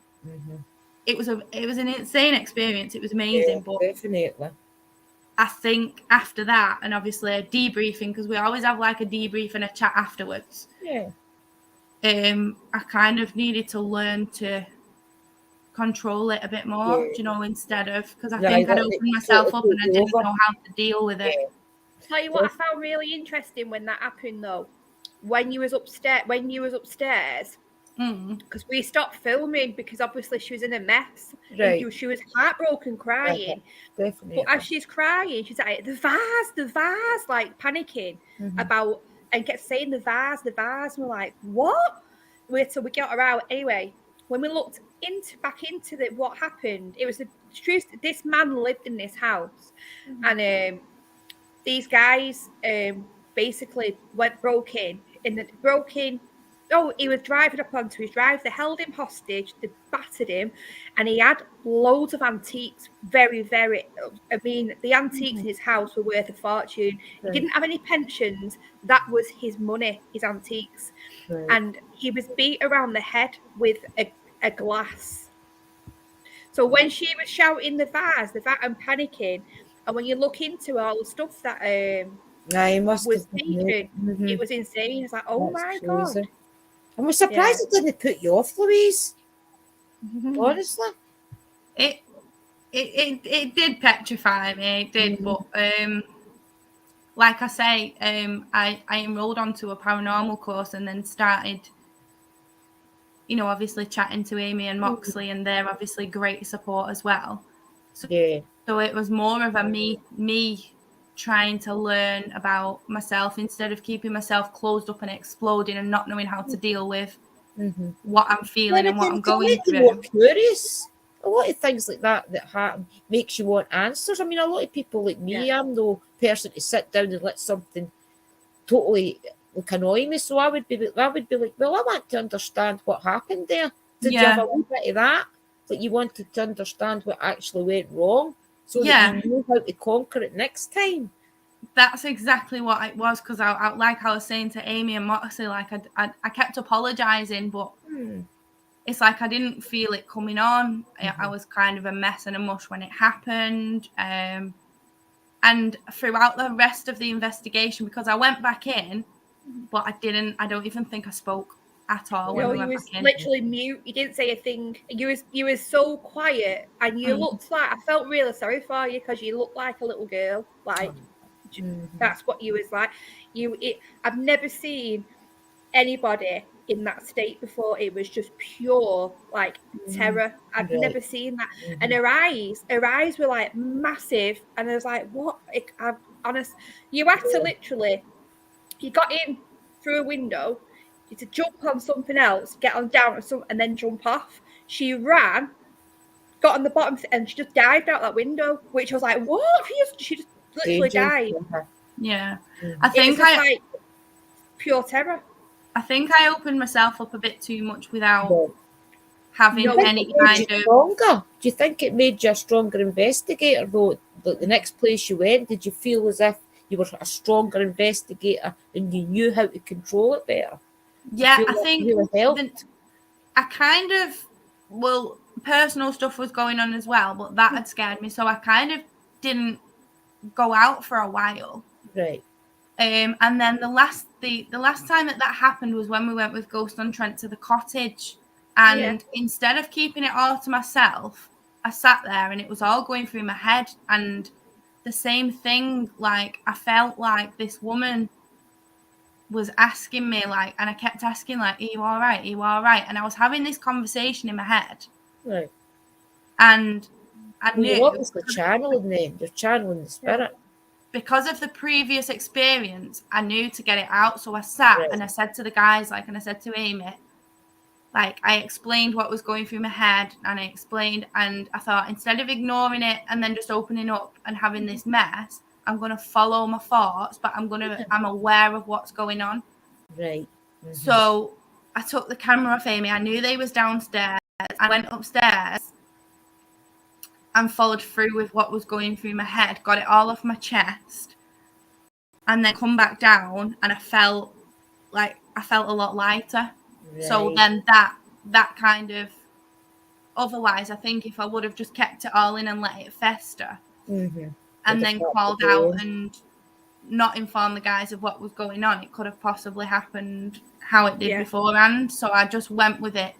It was an insane experience. It was amazing, but definitely. I think after that, and obviously a debriefing, because we always have like a debrief and a chat afterwards. I kind of needed to learn to control it a bit more, instead of, because I think I'd opened myself up and I didn't know how to deal with it. Tell you what I found really interesting when that happened though, when you was upstairs, because we stopped filming because obviously she was in a mess. Right. She was heartbroken, crying. Definitely. But as she's crying, she's like, the vase, like panicking about, and kept saying the vase. And we're like, what? So we got her out. Anyway, when we looked back into what happened, it was the truth. This man lived in this house, and these guys basically broke in. He was driving up onto his drive. They held him hostage. They battered him, and he had loads of antiques. Very, very. I mean, the antiques in his house were worth a fortune. He didn't have any pensions. That was his money, his antiques, and he was beat around the head with a glass. So when she was shouting the vase and panicking, and when you look into all the stuff that was taken, it was insane. It's like, oh my God. And we're surprised it didn't put you off, Louise. Honestly. It did petrify me, it did, but like I say, I enrolled onto a paranormal course and then started, obviously chatting to Aimee and Moxley, and they're obviously great support as well. So it was more of a me trying to learn about myself instead of keeping myself closed up and exploding and not knowing how to deal with what I'm feeling and what I'm going through. More curious. A lot of things like that happen makes you want answers. I mean, a lot of people like me, I'm no person to sit down and let something totally annoy me. So I would be like, well, I want to understand what happened there. Did you have a little bit of that? Like you wanted to understand what actually went wrong, so that you know how to conquer it next time. That's exactly what it was, because I like I was saying to Aimee and Moxley, like I kept apologizing, but it's like I didn't feel it coming on. I was kind of a mess and a mush when it happened. And throughout the rest of the investigation, because I went back in, but I don't even think I spoke at all. No, you was literally mute. You didn't say a thing. You was so quiet, and you looked like, I felt really sorry for you because you looked like a little girl. Like that's what you was like. I've never seen anybody in that state before. It was just pure like terror. I've never seen that. And her eyes were like massive, and I was like, what? I'm honest, you had to literally, you got in through a window, you had to jump on something else, get on down and then jump off. She ran, got on the bottom, and she just dived out that window, which I was like, what? She just literally died. Yeah. I think like pure terror. I think I opened myself up a bit too much without having any kind of... Stronger? Do you think it made you a stronger investigator, though? The next place you went, did you feel as if you were a stronger investigator and you knew how to control it better? Yeah, I think I kind of, well, personal stuff was going on as well, but that had scared me, so I kind of didn't go out for a while. Right. And then the last time that happened was when we went with Ghost on Trent to the cottage, and instead of keeping it all to myself, I sat there and it was all going through my head, and the same thing, like I felt like this woman was asking me, like, and I kept asking, like, are you all right? Are you all right? And I was having this conversation in my head. Right. And I knew... What was the channeling then? You're channeling the spirit. Because of the previous experience, I knew to get it out. So I sat and I said to the guys, like, and I said to aimee, like, I explained what was going through my head, and I explained, and I thought, instead of ignoring it and then just opening up and having this mess, I'm going to follow my thoughts, but I'm aware of what's going on. Right. So I took the camera off aimee. I knew they was downstairs. I went upstairs and followed through with what was going through my head, got it all off my chest, and then come back down, and I felt a lot lighter. Right. So then that kind of, otherwise I think if I would have just kept it all in and let it fester, and then called out and not informed the guys of what was going on, it could have possibly happened how it did beforehand. So I just went with it,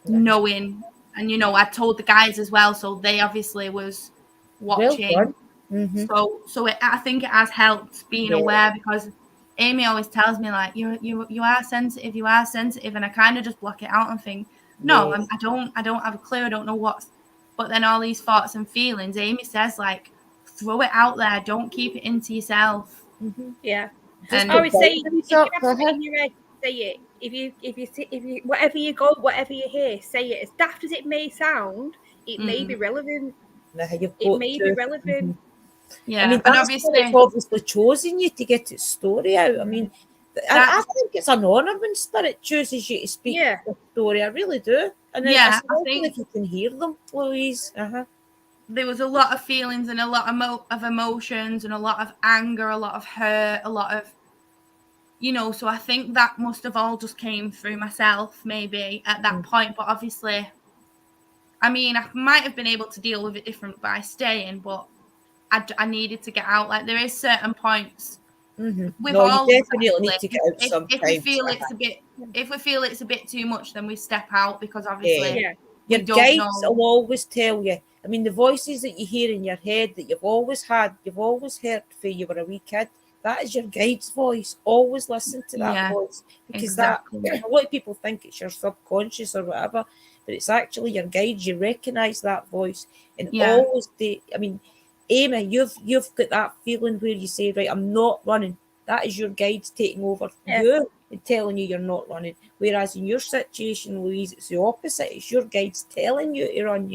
knowing, and I told the guys as well, so they obviously was watching. I think it has helped being aware, because aimee always tells me, like, you are sensitive, and I kind of just block it out and think, no, I don't have a clue, I don't know what's, but then all these thoughts and feelings, aimee says, like, throw it out there, don't keep it into yourself. Yeah. And I always say, if you have something in your head, say it. If you whatever you hear, say it. As daft as it may sound, it may be relevant. It may be relevant. Yeah, I mean, and obviously chosen you to get its story out. I mean, I think it's an honour when spirit chooses you to speak the story. I really do. And I think if you can hear them, Louise. There was a lot of feelings and a lot of emotions and a lot of anger, a lot of hurt, a lot of, so I think that must have all just came through myself maybe at that point. But obviously, I mean, I might have been able to deal with it different by staying, but I needed to get out. Like, there is certain points with all you definitely need to get out sometimes. If we feel it's a bit too much, then we step out, because obviously your guides will always tell you. I mean, the voices that you hear in your head that you've always heard when you were a wee kid, that is your guide's voice. Always listen to that voice, because a lot of people think it's your subconscious or whatever, but it's actually your guides. You recognise that voice, and always aimee, you've got that feeling where you say, right, I'm not running. That is your guides taking over you and telling you you're not running. Whereas in your situation, Louise, it's the opposite. It's your guides telling you to run,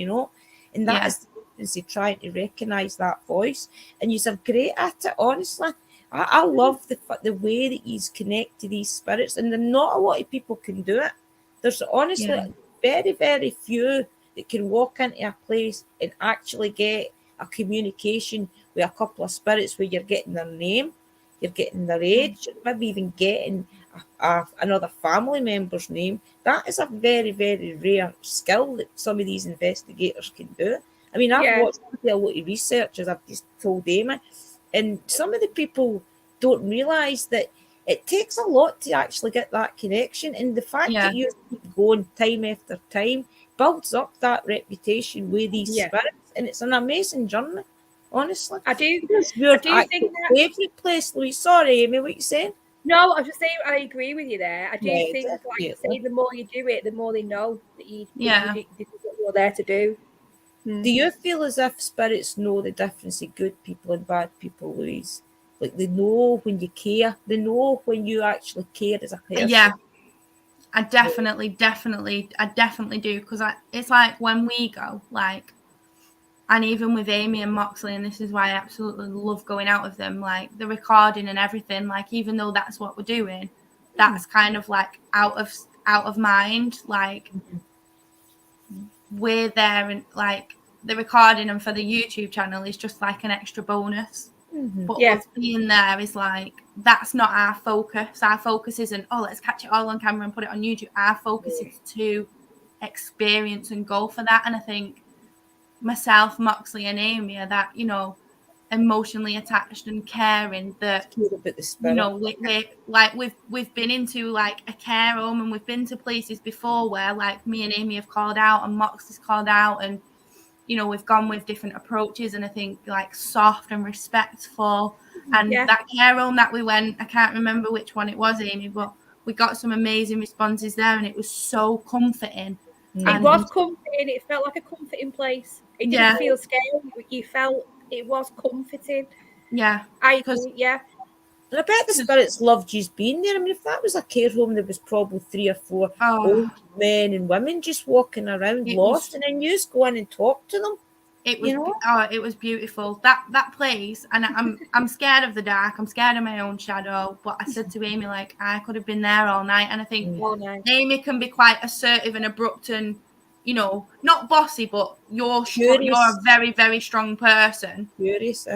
and that is the difference, trying to recognise that voice. And you're great at it, honestly. I love the way that you connect to these spirits, and not a lot of people can do it. There's honestly very, very few that can walk into a place and actually get a communication with a couple of spirits where you're getting their name, you're getting their age, maybe even getting another family member's name. That is a very, very rare skill that some of these investigators can do. I mean, I've watched a lot of research, as I've just told Aimee, and some of the people don't realise that it takes a lot to actually get that connection, and the fact that you keep going time after time builds up that reputation with these spirits, and it's an amazing journey, honestly. I do It's your think that favourite place, Louise. Sorry, Aimee, what you saying? No, I was just saying I agree with you there. I do Yeah, think, like you definitely. say, the more you do it, the more they know that Yeah. this is what you're there to do. Do you feel as if spirits know the difference of good people and bad people, Louise? Like they know when you care. They know when you actually care as a person. Yeah. I definitely do, because it's like when we go, like, and even with Aimee and Moxley, and this is why I absolutely love going out with them, like the recording and everything, like even though that's what we're doing, that's kind of like out of mind, like we're there, and like the recording and for the YouTube channel is just like an extra bonus. But us being there is like, that's not our focus. Our focus isn't, oh, let's catch it all on camera and put it on YouTube. Our focus is to experience and go for that. And I think myself, Moxley, and Aimee are that, you know, emotionally attached and caring, that, About the spirit. you know, we're like we've been into like a care home, and we've been to places before where like me and Aimee have called out and Moxley's called out, and you know, we've gone with different approaches, and I think like soft and respectful. And that care home that we went, I can't remember which one it was, Aimee, but we got some amazing responses there, and it was so comforting. It was comforting. It felt like a comforting place. It didn't feel scary. You felt it was comforting. Yeah. I agree. Yeah. And I bet the spirits loved you being there. I mean, if that was a care home, there was probably 3 or 4 old men and women just walking around lost, and then you just go in and talk to them. It was, it was beautiful. That place, and I'm scared of the dark. I'm scared of my own shadow. But I said to Aimee, like, I could have been there all night. And I think Aimee can be quite assertive and abrupt, and you know, not bossy, but you're a very, very strong person. Curious,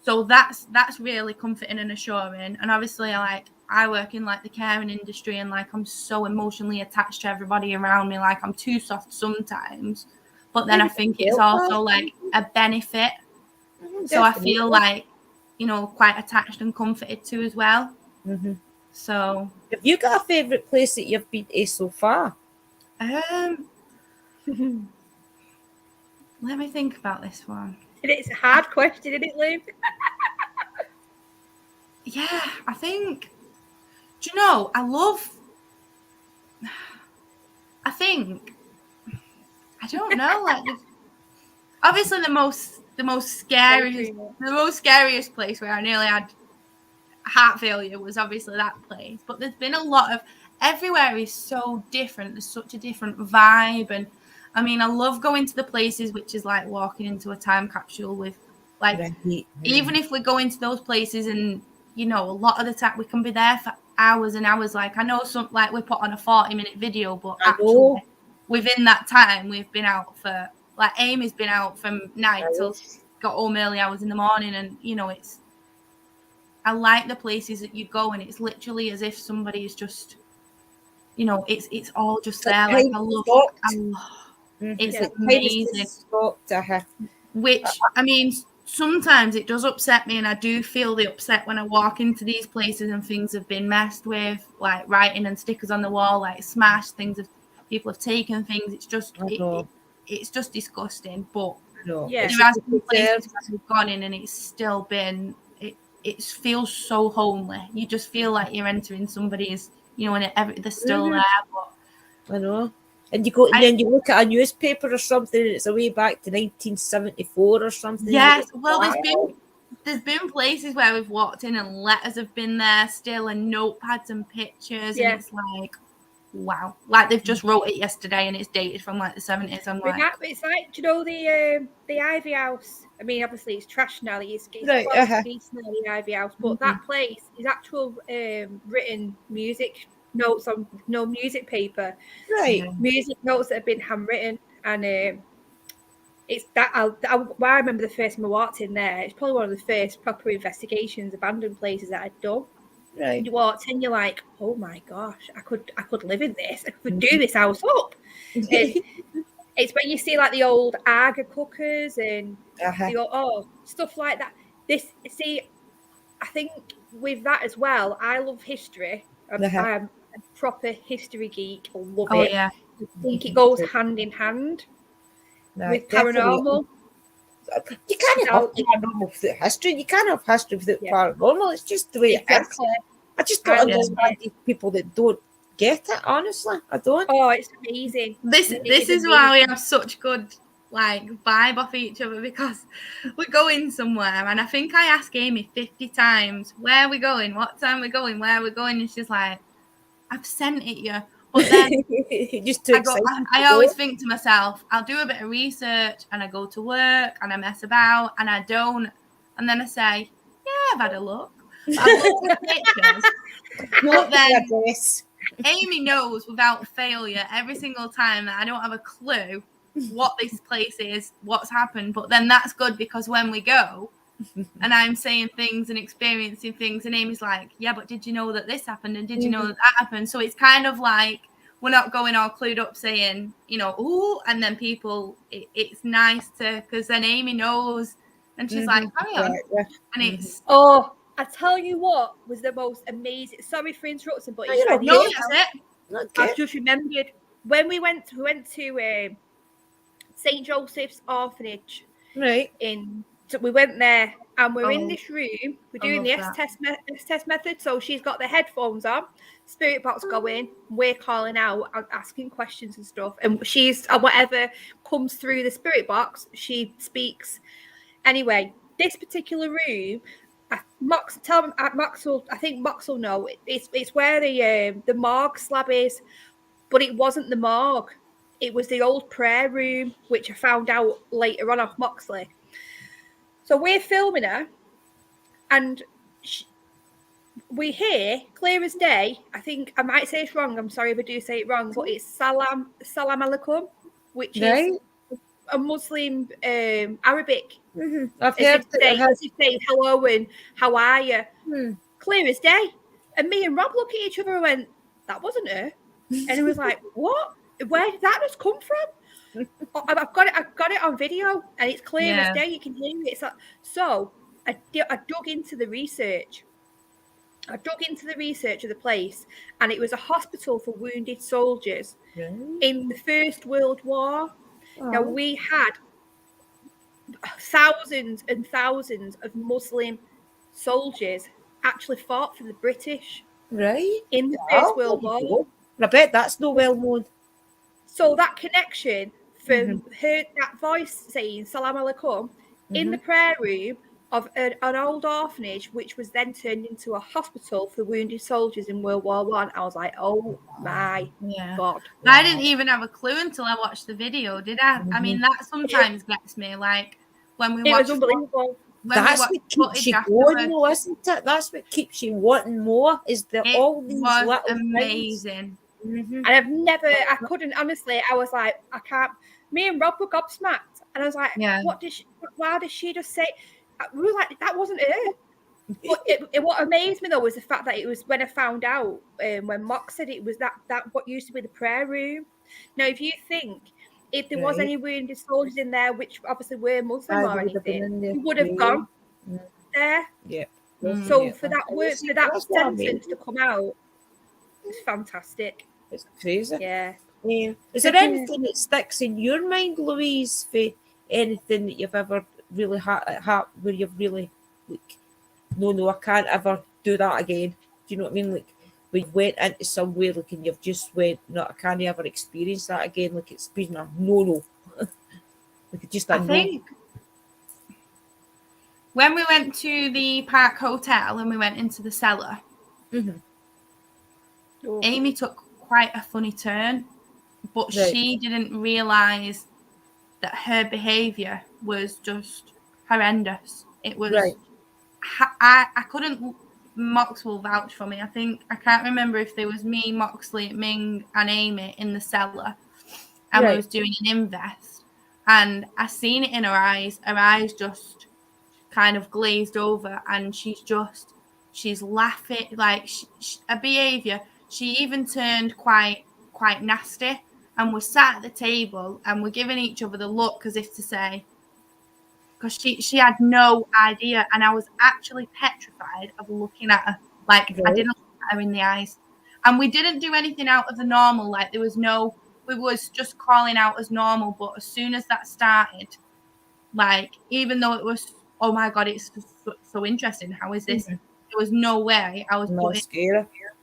So that's really comforting and assuring. And obviously, I work in like the caring industry, and like I'm so emotionally attached to everybody around me. Like I'm too soft sometimes. But then I think it's also like a benefit. So I feel like, you know, quite attached and comforted to as well. So have you got a favourite place that you've been to so far? Let me think about this one. It's a hard question, isn't it, Lou? Yeah, I think, do you know, I don't know, like obviously the most scariest place where I nearly had heart failure was obviously that place. But there's been a lot of, everywhere is so different. There's such a different vibe. And I mean, I love going to the places which is like walking into a time capsule with like, even if we go into those places and, you know, a lot of the time we can be there for hours and hours. Like I know some, like we put on a 40-minute video, but actually within that time we've been out for, like Aimee's been out from night till got home early hours in the morning. And you know, I like the places that you go, and it's literally as if somebody is just, you know, it's all just there. Like I love it's amazing. Which I mean, sometimes it does upset me, and I do feel the upset when I walk into these places and things have been messed with, like writing and stickers on the wall, like smashed things. People have taken things. It's just it's just disgusting. But there has been places where we've gone in and it's still been, it feels so homely. You just feel like you're entering somebody's, you know, and they're still there. But I know. And you go, and then you look at a newspaper or something, and it's away back to 1974 or something. Yes, well, there's been places where we've walked in and letters have been there still, and notepads and pictures, and it's like, wow, like they've just wrote it yesterday and it's dated from like the 70s. I'm like, it's like, do you know the Ivy House? I mean, obviously it's trash now. It's decent now, the Ivy House, but that place is actual written music notes on music paper, music notes that have been handwritten, and it's that. I remember the first time I walked in there. It's probably one of the first proper investigations, abandoned places that I'd done. You walked in, you're like, oh my gosh, I could live in this. I could do this house up. It's when you see like the old Aga cookers and stuff like that. I think with that as well, I love history. I'm a proper history geek. I love it. Yeah. I think it goes hand in hand with paranormal. You can't have paranormal without history. You can't have history without paranormal. It's just the way it is. I just don't understand these people that don't get it, honestly. I don't. Oh, it's amazing. This is why we have such good vibe off each other, because we're going somewhere and I think I ask Amy 50 times, where are we going, what time we're going, where are we going, and she's like, I've sent it you. But then just too excited I always think to myself, I'll do a bit of research and I go to work and I mess about and I don't, and then I say, yeah, I've had a look. I've looked at pictures. But then Amy knows without failure every single time that I don't have a clue what this place is, what's happened. But then that's good, because when we go and I'm saying things and experiencing things, and Amy's like, yeah, but did you know that this happened? And did you know that happened? So it's kind of like we're not going all clued up saying, ooh, and then people, it's nice to, because then Amy knows and she's like, carry on. And it's... Oh, I tell you what was the most amazing. Sorry for interrupting, but I've just remembered when we went to St. Joseph's Orphanage. Right. So we went there and we're in this room. We're doing the S-test method. So she's got the headphones on, spirit box going. We're calling out and asking questions and stuff. And she's whatever comes through the spirit box, she speaks. Anyway, this particular room. Mox will know. It's where the morgue slab is, but it wasn't the morgue. It was the old prayer room, which I found out later on off Moxley. So we're filming her, and we hear clear as day. I think I might say it's wrong. I'm sorry if I do say it wrong, but it's salam alaikum, which is a Muslim Arabic. I've heard as if saying hello and how are you? Clear as day. And me and Rob look at each other and went, that wasn't her. And it was like, what? Where did that just come from? I've got it on video, and it's clear as day. You can hear it. It's like, so I dug into the research. I dug into the research of the place, and it was a hospital for wounded soldiers in the First World War. Now, we had thousands and thousands of Muslim soldiers actually fought for the British in the First World War. I bet that's no well known. So that connection from that voice saying Salam Alaikum in the prayer room of an old orphanage, which was then turned into a hospital for wounded soldiers in World War I. I was like, oh my God. I didn't even have a clue until I watched the video, did I? I mean, that sometimes gets me, like when we watch. It was unbelievable. That's what keeps you going, though, isn't it? That's what keeps you wanting more. Is there all these little amazing. And I couldn't, honestly, I was like, I can't. Me and Rob were gobsmacked, and I was like, why does she just say? We were like, that wasn't her. But what amazed me though was the fact that it was when I found out when Mox said it was that what used to be the prayer room. Now, if you think if there was any wounded soldiers in there, which obviously were Muslim or anything, you would have gone there. Yeah. So for that sentence to come out, it's fantastic. It's crazy. Yeah. Is there anything that sticks in your mind, Louise, for anything that you've ever really had where you've really like, no, I can't ever do that again? Do you know what I mean? Like, we went into somewhere, like, and you've just went, no, I can't ever experience that again. Like, it's been a no. Like, just a I think when we went to the Park Hotel and we went into the cellar, Amy took quite a funny turn, but she didn't realise that her behaviour was just horrendous. It was, I couldn't, Mox will vouch for me. I can't remember if there was me, Moxley, Ming and Amy in the cellar and we was doing an invest, and I seen it in her eyes just kind of glazed over, and she's laughing, like her behaviour, she even turned quite nasty, and we're sat at the table and we're giving each other the look as if to say, because she had no idea, and I was actually petrified of looking at her. Like, I didn't look at her in the eyes, and we didn't do anything out of the normal. Like, we was just calling out as normal, but as soon as that started, like, even though it was, oh my God, it's so interesting. How is this there was no way I was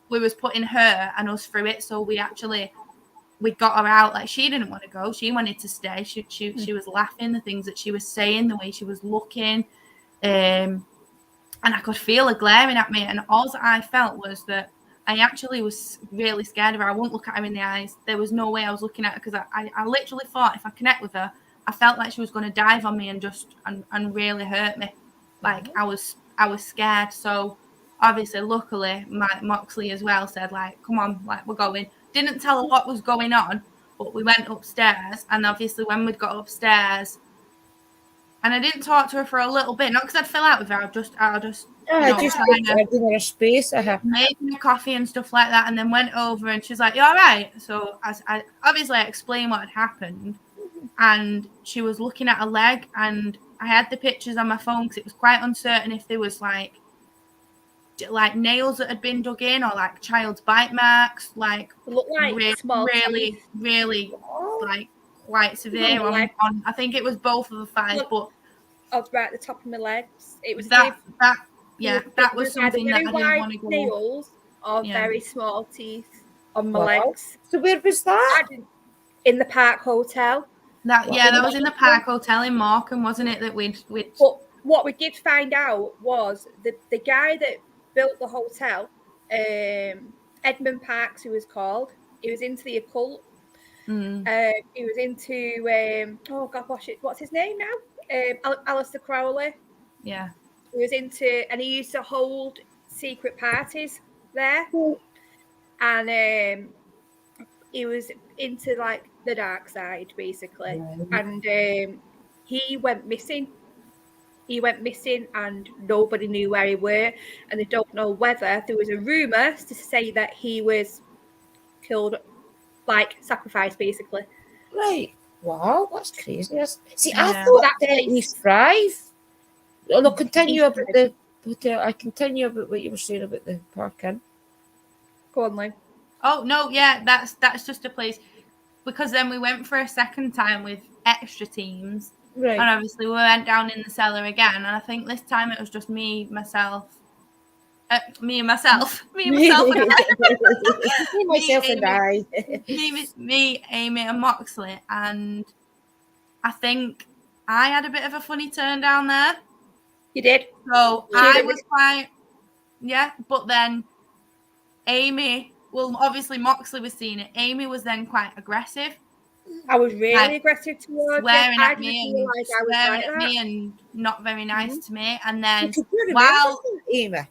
we was putting her and us through it. So we got her out. Like, she didn't want to go. She wanted to stay. She was laughing, the things that she was saying, the way she was looking. And I could feel her glaring at me. And all that I felt was that I actually was really scared of her. I wouldn't look at her in the eyes. There was no way I was looking at her, because I literally thought if I connect with her, I felt like she was going to dive on me and really hurt me. Like, I was scared. So obviously, luckily, Moxley as well said, like, come on, like, we're going. Didn't tell her what was going on, but we went upstairs. And obviously, when we'd got upstairs, and I didn't talk to her for a little bit, not because I'd fill out with her. I just trying to give her a space. Made me coffee and stuff like that, and then went over, and she's like, "You all right?" So I obviously explained what had happened, and she was looking at her leg, and I had the pictures on my phone because it was quite uncertain if there was like nails that had been dug in, or like child's bite marks, like looked like really like quite severe on I think it was both of the thighs, but right at the top of my legs. It was that was something that I didn't want to go. Nails or very small teeth on my legs. So where was that? In the Park Hotel. That was in the Park Hotel in Morecambe, wasn't it? That we'd. But what we did find out was the guy that built the hotel, Edmund Parks, who was called. He was into the occult. He was into what's his name now? Alistair Crowley. Yeah. He was into, and he used to hold secret parties there, and he was into like the dark side basically, and he went missing. And nobody knew where he were, and they don't know whether there was a rumor to say that he was killed, like sacrificed basically. Right. Wow, that's crazy. See, I thought that East Drive. I'll continue about the hotel. I continue about what you were saying about the parking. Go on, Lynn. Oh no, yeah, that's just a place, because then we went for a second time with extra teams. Right. And obviously we went down in the cellar again, and I think this time it was just me, myself, and I. Me, Aimee, and Moxley, and I think I had a bit of a funny turn down there. You did. So I was quite, but then Aimee, well, obviously Moxley was seeing it. Aimee was then quite aggressive. I was really aggressive towards swearing at me and not very nice to me. And then Aimee,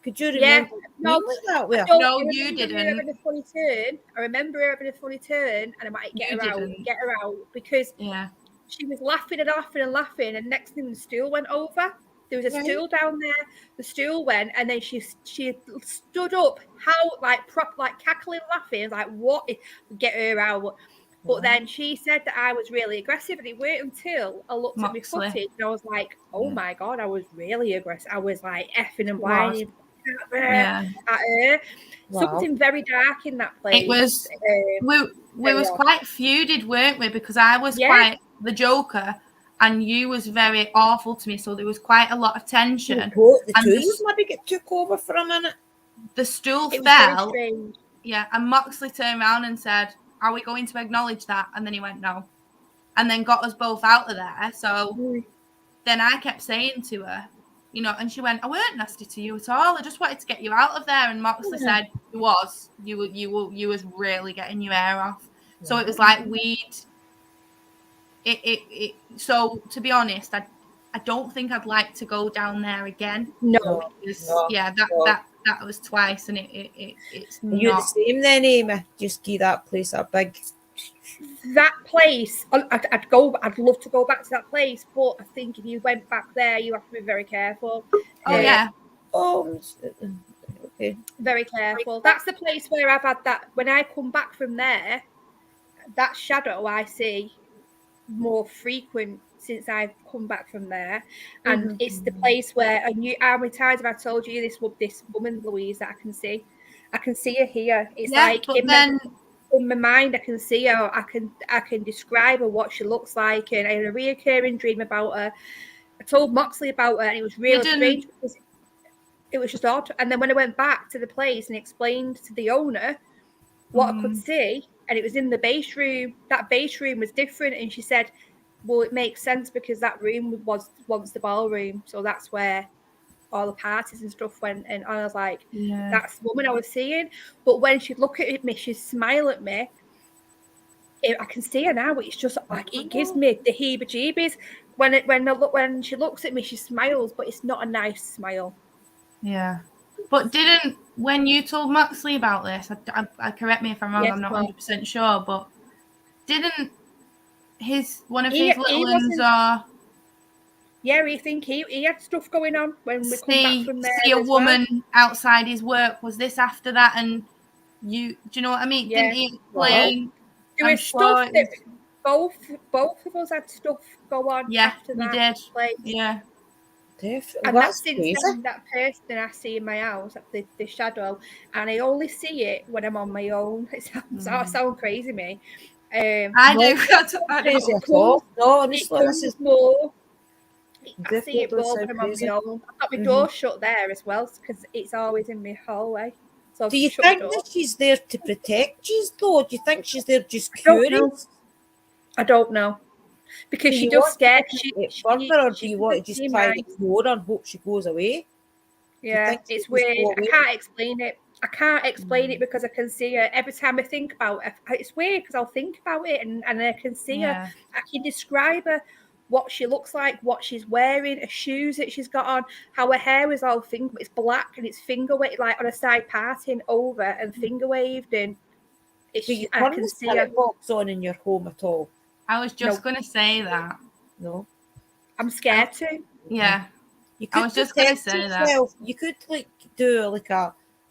could you remember? No, you didn't. I remember her having a funny turn, and I might get her out because she was laughing and laughing and laughing, and next thing the stool went over. There was a stool down there. The stool went, and then she stood up, cackling, laughing, like what? Get her out. But then she said that I was really aggressive, and it weren't until I looked at my footage and I was like, oh my God, I was really aggressive. I was like effing and whining at her. Something very dark in that place. It was, we was quite feuded, weren't we? Because I was quite the joker and you was very awful to me. So there was quite a lot of tension. The two maybe get took over for a minute. The stool fell. Yeah, and Moxley turned around and said, are we going to acknowledge that? And then he went, no. And then got us both out of there. So then I kept saying to her, and she went, I weren't nasty to you at all. I just wanted to get you out of there. And Moxley said, you was really getting your hair off. So it was like so to be honest, I don't think I'd like to go down there again. No. That was twice, and it's not. You're the same then, Aimee. Just give that place a big. That place, I'd love to go back to that place, but I think if you went back there, you have to be very careful. Okay. Very careful. That's the place where I've had that. When I come back from there, that shadow I see more frequent since I've come back from there, and it's the place where I knew how many times have I told you this woman Louise that I can see her here. It's in my mind I can see her. I can describe her, what she looks like, and I had a reoccurring dream about her. I told Moxley about her, and it was really strange because It was just odd. And then when I went back to the place and explained to the owner what I could see, and it was in the base room, that base room was different. And she said, well, it makes sense because that room was once the ballroom. So that's where all the parties and stuff went. And I was like, that's the woman I was seeing. But when she'd look at me, she'd smile at me. I can see her now. It's just like, it gives me the heebie-jeebies. When she looks at me, she smiles, but it's not a nice smile. Yeah. But when you told Moxley about this, I correct me if I'm wrong, yes, I'm not 100% sure, but didn't one of his little ones Yeah, he think he had stuff going on when we come back from there. See a woman outside his work. Was this after that? And do you know what I mean? Yeah. Didn't he explain? There was stuff that both of us had stuff go on after that. Yeah, did. Place. Yeah. Definitely. And that's since then, that person I see in my house, the shadow, and I only see it when I'm on my own. It sounds crazy, me. I do. I crazy at all. No, honestly, this is more. I see it more when I'm on my own. I've got my door shut there as well because it's always in my hallway. So do you think that she's there to protect you, though? Do you think she's there just curious? I don't know. Because she does scare. Or do you want to just try and ignore her and hope she goes away? Yeah, it's weird. I can't explain it. I can't explain it because I can see her every time I think about it. It's weird because I'll think about it and I can see her. I can describe her, what she looks like, what she's wearing, her shoes that she's got on, how her hair is all it's black and it's finger waved, like on a side parting over and finger waved, and I can see her box on in your home at all. I was just going to say that. No. I'm scared too. Yeah. I was just going to say that. You could do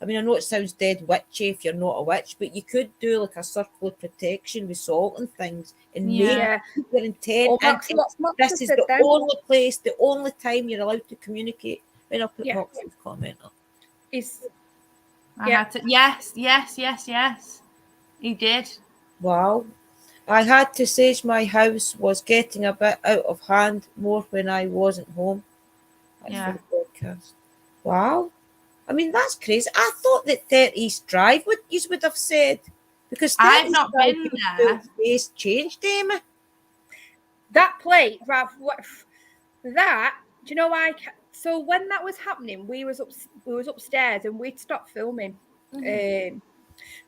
I mean, I know it sounds dead witchy if you're not a witch, but you could do a circle of protection with salt and things and make your intent. This is the only place, the only time you're allowed to communicate. When I'll put Moxley's comment up. Yes. He did. Wow. I had to say my house was getting a bit out of hand more when I wasn't home. That's for the podcast. Wow. I mean, that's crazy. I thought that 30th Drive you would have said. Because I've not been there. Face changed, Emma. That plate, Rav, do you know why? So when that was happening, we was upstairs and we'd stopped filming.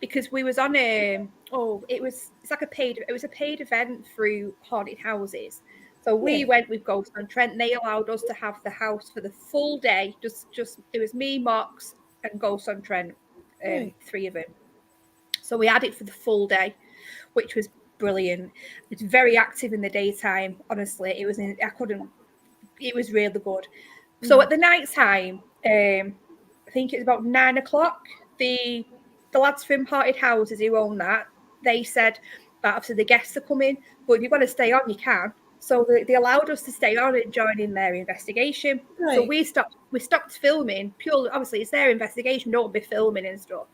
Because we was on it's like a paid event through haunted houses. So we went with Ghost on Trent. They allowed us to have the house for the full day. Just it was me, Mox, and Ghost on Trent, 3 of them. So we had it for the full day, which was brilliant. It's very active in the daytime. Honestly, it was really good. So at the night time, I think it's about 9 o'clock. The lads from Haunted Houses who own that, they said that obviously the guests are coming, but if you want to stay on, you can. So they allowed us to stay on and join in their investigation. Right. So we stopped filming purely. Obviously, it's their investigation. Don't be filming and stuff.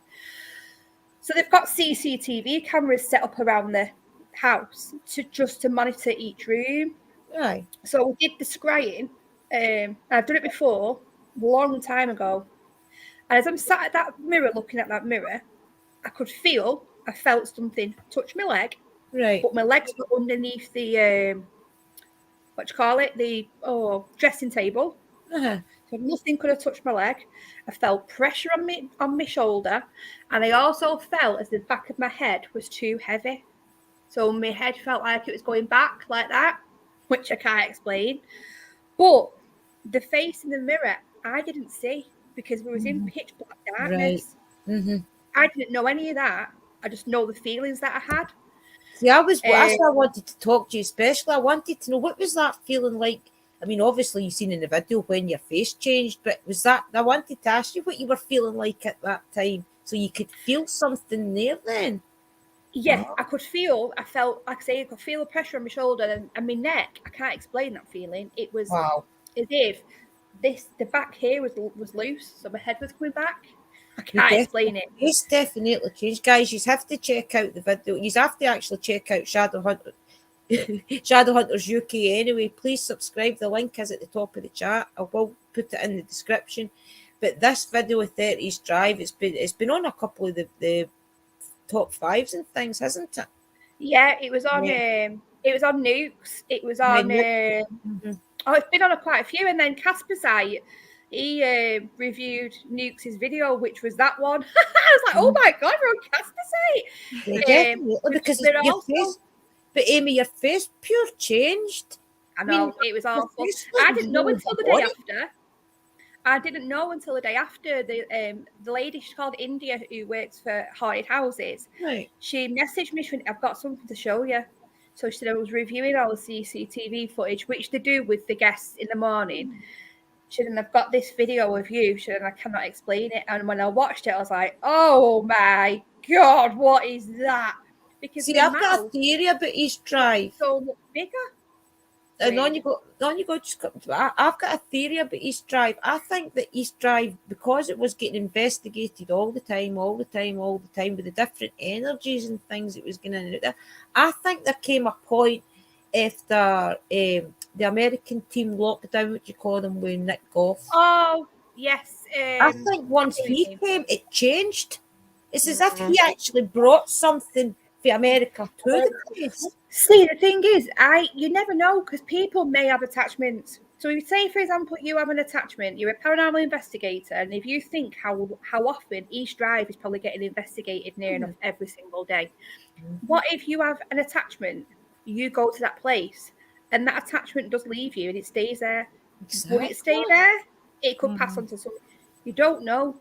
So they've got CCTV cameras set up around the house to monitor each room. Right. So we did the scrying. I've done it before, a long time ago. And as I'm sat at that mirror, looking at that mirror, I felt something touch my leg. Right. But my legs were underneath the the dressing table. Uh-huh. So nothing could have touched my leg. I felt pressure on my shoulder, and I also felt as the back of my head was too heavy. So my head felt like it was going back like that, which I can't explain. But the face in the mirror, I didn't see because we was in pitch black darkness. Right. Mm-hmm. I didn't know any of that. I just know the feelings that I had. See, that's why I wanted to talk to you, especially. I wanted to know, what was that feeling like? I mean, obviously you've seen in the video when your face changed, but I wanted to ask you what you were feeling like at that time, so you could feel something there then. Yeah, I could feel, I felt, like I say, I could feel the pressure on my shoulder and my neck. I can't explain that feeling. It was as if the back here was loose, so my head was coming back. I can't explain it. It's definitely changed. Guys, you have to check out the video. You have to actually check out Shadowhunters UK anyway. Please subscribe. The link is at the top of the chat. I will put it in the description. But this video with 30s Drive, it's been on a couple of the top fives and things, hasn't it? Yeah, it was on. It was on Nukes. It was on. Oh, it's been on quite a few. And then Caspersite, he reviewed Nukes' video, which was that one. I was like, oh my god, we're on Caspersite. Yeah, definitely, because it's your face. But Aimee, your face pure changed. I know, it was awful. I didn't know until the day after. I didn't know until the day after. The lady, she's called India, who works for Haunted Houses. Right. She messaged me, she went, I've got something to show you. So she said, I was reviewing all the CCTV footage, which they do with the guests in the morning. She said, and I've got this video of you. She said, and I cannot explain it. And when I watched it, I was like, oh my God, what is that? Because see, I've got a theory about East Drive. So much bigger. And on you go. I've got a theory about East Drive. I think that East Drive, because it was getting investigated all the time, with the different energies and things it was going to do, I think there came a point after the American team lockdown, what you call them, with Nick Goff. Oh, yes. I think once he came, it changed. It's as if he actually brought something for America to the place. See, the thing is, you never know, because people may have attachments. So if you say, for example, you have an attachment, you're a paranormal investigator, and if you think how often East Drive is probably getting investigated near enough every single day, what if you have an attachment, you go to that place, and that attachment does leave you, and it stays there? Exactly. Would it stay there? It could pass on to someone. You don't know.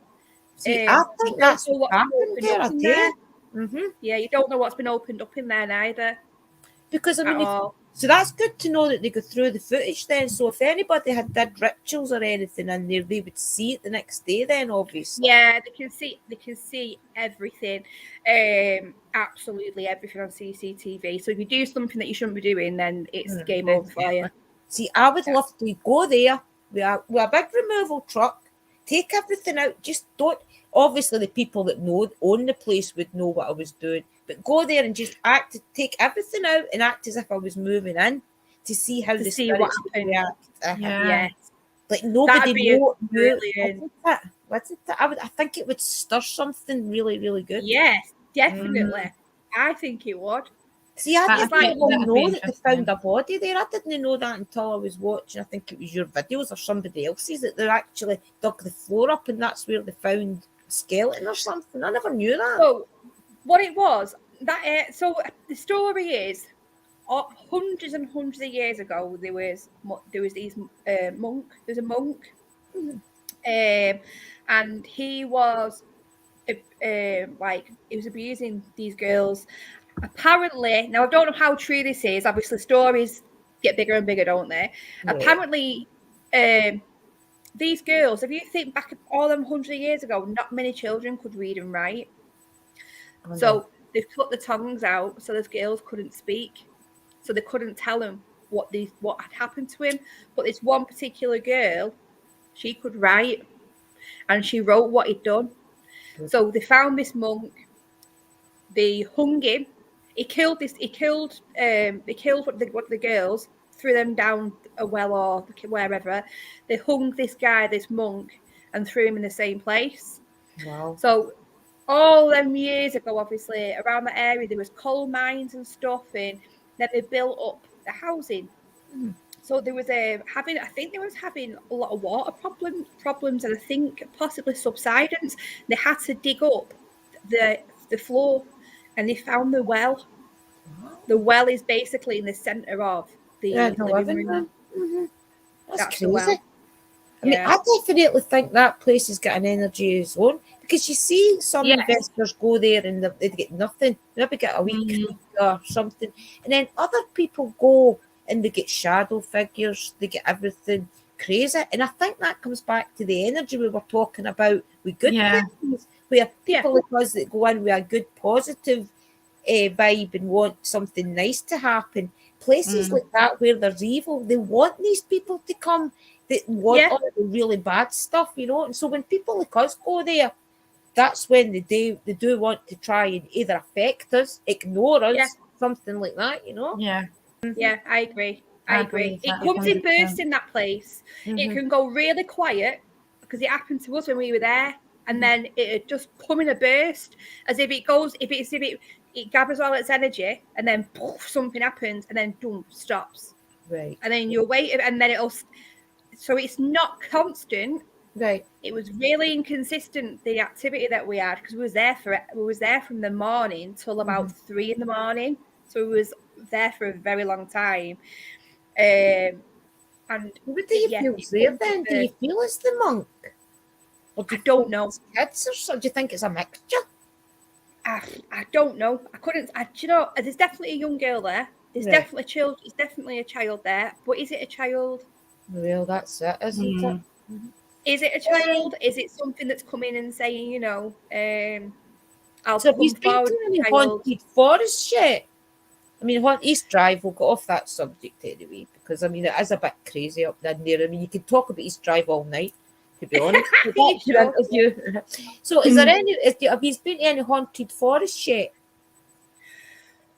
See, I think that's what happened there. Yeah, you don't know what's been opened up in there neither. Because, I mean, so that's good to know that they go through the footage then. So if anybody did rituals or anything in there, they would see it the next day then, obviously. Yeah, they can see everything. Absolutely everything on CCTV. So if you do something that you shouldn't be doing, then it's game over for you. See, I would love to go there with a big removal truck, take everything out, just don't. Obviously, the people that own the place would know what I was doing. But go there and just take everything out and act as if I was moving in to see how the spirits would react. Yeah. Like nobody knew. I think it would stir something really, really good. Yes, definitely. I think it would. See, I didn't know that they found a body there. I didn't know that until I was watching, I think it was your videos or somebody else's, that they actually dug the floor up and that's where they found a skeleton or something. I never knew that. So, what it was, so the story is, hundreds and hundreds of years ago, there was these monk. There's a monk, and he was he was abusing these girls. Apparently, now I don't know how true this is. Obviously, stories get bigger and bigger, don't they? Yeah. Apparently, these girls, if you think back all them hundreds of years ago, not many children could read and write. So they've cut the tongues out so those girls couldn't speak. So they couldn't tell them what had happened to him. But this one particular girl, she could write, and she wrote what he'd done. So they found this monk. They hung him. He killed one of the girls, threw them down a well or wherever. They hung this monk, and threw him in the same place. Wow. So all them years ago, obviously, around the area, there was coal mines and stuff, and then they built up the housing. So there was having a lot of water problems, and I think possibly subsidence. They had to dig up the floor, and they found the well. The well is basically in the center of the living room. That's crazy. Well. I mean, I definitely think that place has got an energy of its own, because you see some investors go there and they get nothing. They maybe get a week or something, and then other people go and they get shadow figures. They get everything crazy, and I think that comes back to the energy we were talking about with good things, where people like us that go in with a good positive vibe and want something nice to happen. Places like that where there's evil, they want these people to come. They want all the really bad stuff, you know. And so when people like us go there, that's when they do want to try and either affect us, ignore us, something like that, you know. Yeah, I agree. It comes in bursts in that place. It can go really quiet because it happened to us when we were there, and then it just come in a burst, as if it gathers all its energy, and then poof, something happens, and then boom, stops. Right. And then you're waiting, and then it'll. So it's not constant. Right. It was really inconsistent, the activity that we had, because we was there from the morning till about 3 a.m. So we was there for a very long time. And what do you feel there then? Do you feel it's the monk? Or do I don't know. Kids, or so? Do you think it's a mixture? I don't know. I couldn't. There's definitely a young girl there. There's definitely a child. There's definitely a child there. But is it a child? Well, that's it, isn't it? Is it a child? Is it something that's coming and saying, I'll so come forward? Any haunted forest yet? I mean, East Drive, we'll go off that subject anyway, because I mean, it is a bit crazy up there. I mean, you could talk about East Drive all night, to be honest. So, is there have you been to any haunted forest yet?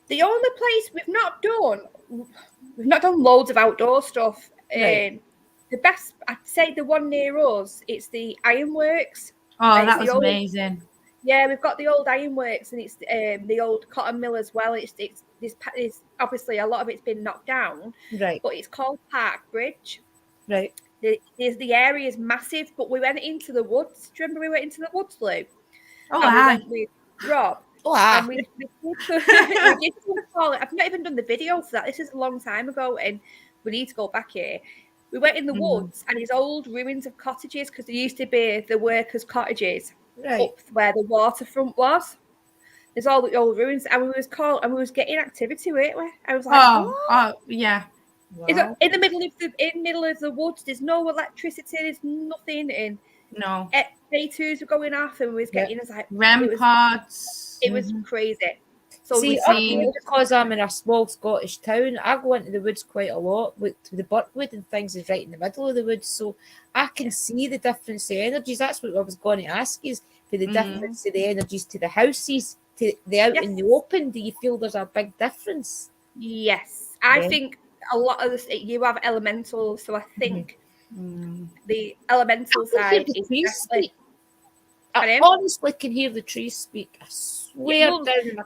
The only place we've not done loads of outdoor stuff. Right. The best, I'd say, the one near us, it's the Ironworks. Oh, that was amazing. Yeah, we've got the old Ironworks, and it's the old cotton mill as well. It's obviously a lot of it's been knocked down, right? But it's called Park Bridge, right? The area is massive, but we went into the woods. Do you remember we went into the woods, Lou? Oh, wow. We went with Rob. Oh, wow. And we did I've not even done the video for that. This is a long time ago, and we need to go back here. We went in the woods, and these old ruins of cottages, because there used to be the workers' cottages up where the waterfront was. There's all the old ruins, and we was getting activity, weren't we? I was like, oh yeah. Wow. In the middle of the woods. There's no electricity. There's nothing. And no. Day-twos were going off, and we was getting us like ramparts. It was crazy. So see, because I'm in a small Scottish town, I go into the woods quite a lot. To the Birkwood and things is right in the middle of the woods, so I can see the difference of energies. That's what I was going to ask you, for the difference of the energies to the houses, to the out in the open. Do you feel there's a big difference? Yes, I think a lot of this. You have elementals, so I think the elemental side is definitely. I honestly can hear the trees speak. I swear down.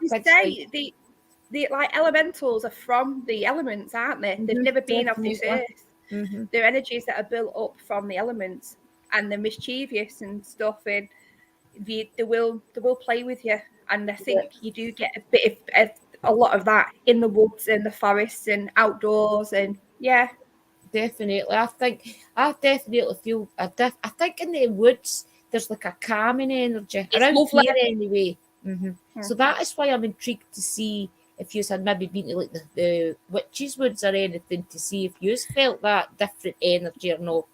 The like elementals are from the elements, aren't they? They've never been off this earth. They're energies that are built up from the elements, and they're mischievous and stuff, and they will play with you. And I think you do get a bit of a lot of that in the woods and the forests and outdoors, and definitely. I definitely feel. I think in the woods, there's like a calming energy around here anyway. So that is why I'm intrigued to see if you had maybe been to like the witches' woods or anything, to see if you felt that different energy or not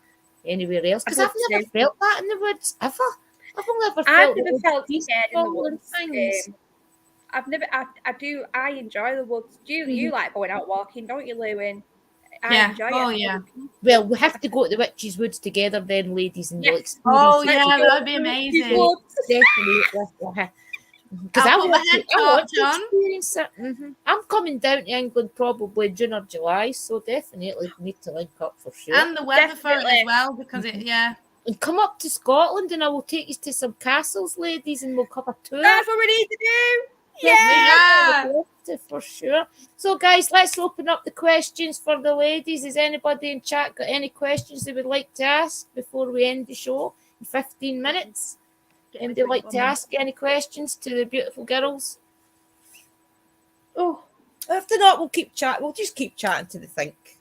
anywhere else. Because I've never felt that in the woods ever. I've never felt scared in the woods. I enjoy the woods. You like going out walking, don't you, Lewin? I enjoy it. Yeah. Well, we have to go to the witches' woods together then, ladies, and you'll experience that'd be amazing. Definitely. Because I want to experience it. I'm coming down to England probably June or July, so definitely need to link up for sure. And the weather for it as well, because And come up to Scotland, and I will take you to some castles, ladies, and we'll have a tour. That's what we need to do. Yeah, for sure. So, guys, let's open up the questions for the ladies. Has anybody in chat got any questions they would like to ask before we end the show in 15 minutes? Anybody like to ask any questions to the beautiful girls? If they're not, we'll keep chatting. We'll just keep chatting to the think.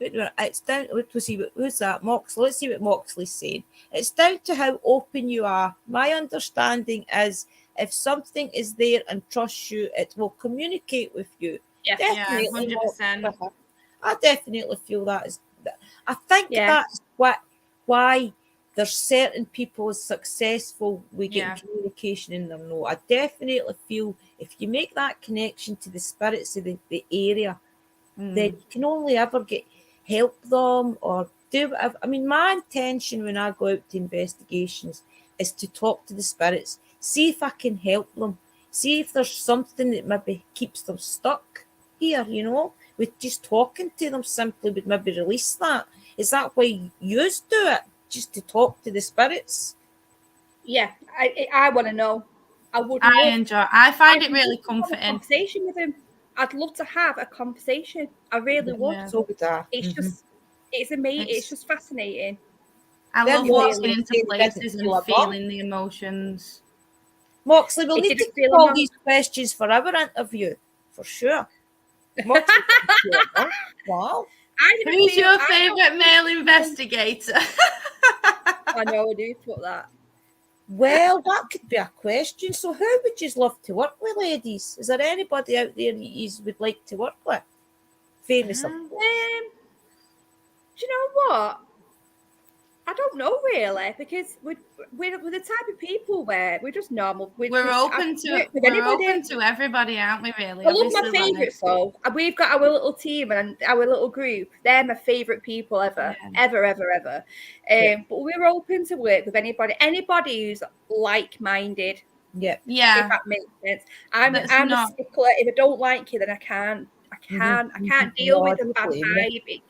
It's down. We'll see who's that. Moxley. Let's see what Moxley's saying. It's down to how open you are. My understanding is, if something is there and trusts you, it will communicate with you. Definitely, 100%. I definitely feel that is. I think that's why there's certain people as successful we get communication in them. No, I definitely feel if you make that connection to the spirits of the area, then you can only ever help them or do whatever. I mean, my intention when I go out to investigations is to talk to the spirits, see if I can help them, see if there's something that maybe keeps them stuck here, with just talking to them simply would maybe release that. Is that why you do it? just to talk to the spirits? Yeah, I want to know. I would. I find it I'd really love to have a comforting. conversation with him. I'd love to have a conversation. I really would. Yeah. So would I. It's just, it's amazing. It's just fascinating. I Then love you walking really into feel places feel and a feeling the emotions. Moxley, we'll It need didn't to feel keep all a these questions for our interview, for sure. Moxley, wow. I didn't Who's feel. your I favourite male investigator? I know I do put that. Well, that could be a question. So, who would you love to work with, ladies? Is there anybody out there you would like to work with? Famous, of course. Do you know what? I don't know really, because we're the type of people where we're just normal. We're open to everybody, aren't we? Really, I love my Obviously, favourites though. We've got our little team and our little group. They're my favourite people ever. But we're open to work with anybody who's like-minded. Yeah. If that makes sense. I'm a stickler. If I don't like you, then I can't deal with a bad vibe.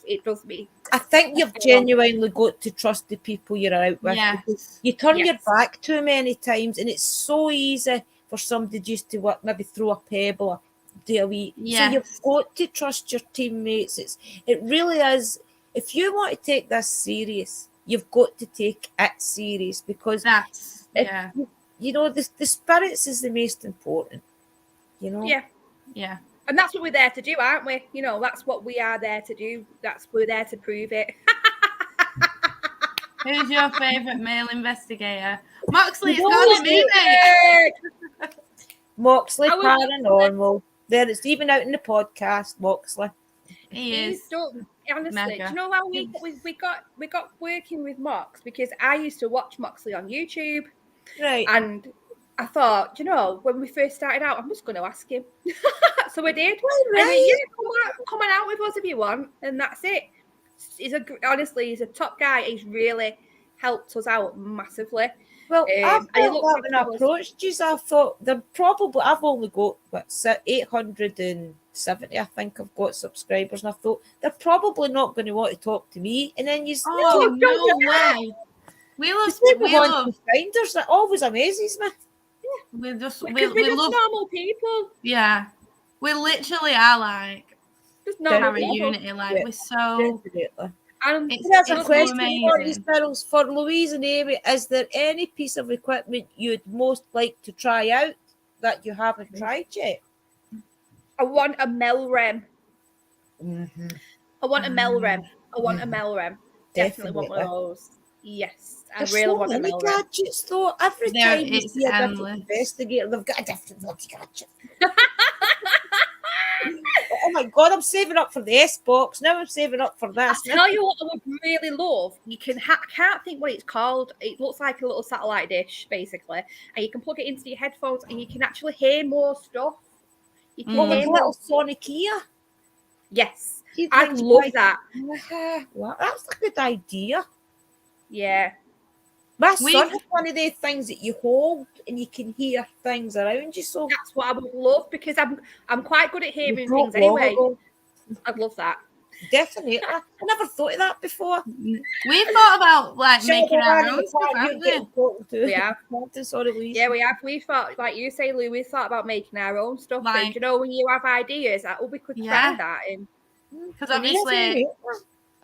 It does me. I think you've genuinely got to trust the people you're out with. Yes. You turn your back too many times, and it's so easy for somebody just to maybe throw a pebble or do a wee. So you've got to trust your teammates. It really is. If you want to take this serious, you've got to take it serious, because you know the spirits is the most important. You know. Yeah. And that's what we're there to do, aren't we? You know, that's what we are there to do. We're there to prove it. Who's your favourite male investigator? Moxley, it's got to be me, mate. Moxley Paranormal. There, it's even out in the podcast, Moxley. He is. Honestly, mega. do you know how we got working with Mox? Because I used to watch Moxley on YouTube. Right. And I thought, you know, when we first started out, I'm just going to ask him. So we did. Right. And he, come on out with us if you want. And that's it. Honestly, he's a top guy. He's really helped us out massively. Well, I felt when I approached you, I thought I've only got 870, I think I've got subscribers, and I thought they're probably not going to want to talk to me. And then no way. We love finders. That always amazes me. We're just normal people. Yeah, we literally are like just normal unity. Like we're so. Definitely. And there's a question for you, girls, for Louise and Amy. Is there any piece of equipment you'd most like to try out that you haven't tried yet? I want a Melrem. Mm-hmm. I want a Melrem. Definitely want one of those. Yes, There's really want a Melrem. Gadgets though. Every time you see a different investigator, they've got a different bloody gadget. Oh my god, I'm saving up for the S box. Now I'm saving up for this. I'll tell you what I would really love. You can I can't think what it's called. It looks like a little satellite dish, basically. And you can plug it into your headphones and you can actually hear more stuff. You can hear a little sonic ear. Yes. I'd love that. Well, that's a good idea. Yeah. My son has one of those things that you hold and you can hear things around you. So that's what I would love, because I'm quite good at hearing things anyway. I'd love that. Definitely. I never thought of that before. We've thought about making our own stuff, haven't we? Yeah. Yeah, we have. We thought, like you say, Lou, we thought about making our own stuff. And, you know, when you have ideas, we could try that. Because obviously,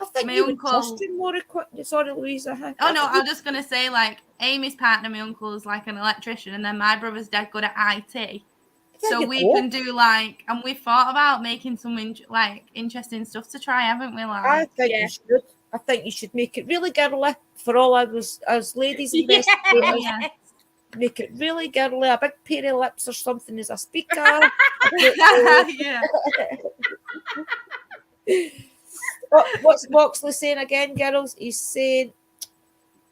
I think my uncle more equipment. Sorry, Louisa. Oh no, I'm just gonna say, like, Amy's partner, my uncle, is like an electrician, and then my brother's dead good at IT. So we can do and we've thought about making some interesting stuff to try, haven't we? Like, I think you should. I think you should make it really girly for all us ladies investigators. Make it really girly, a big pair of lips or something as a speaker. Yeah. What's Moxley saying again, girls? He's saying,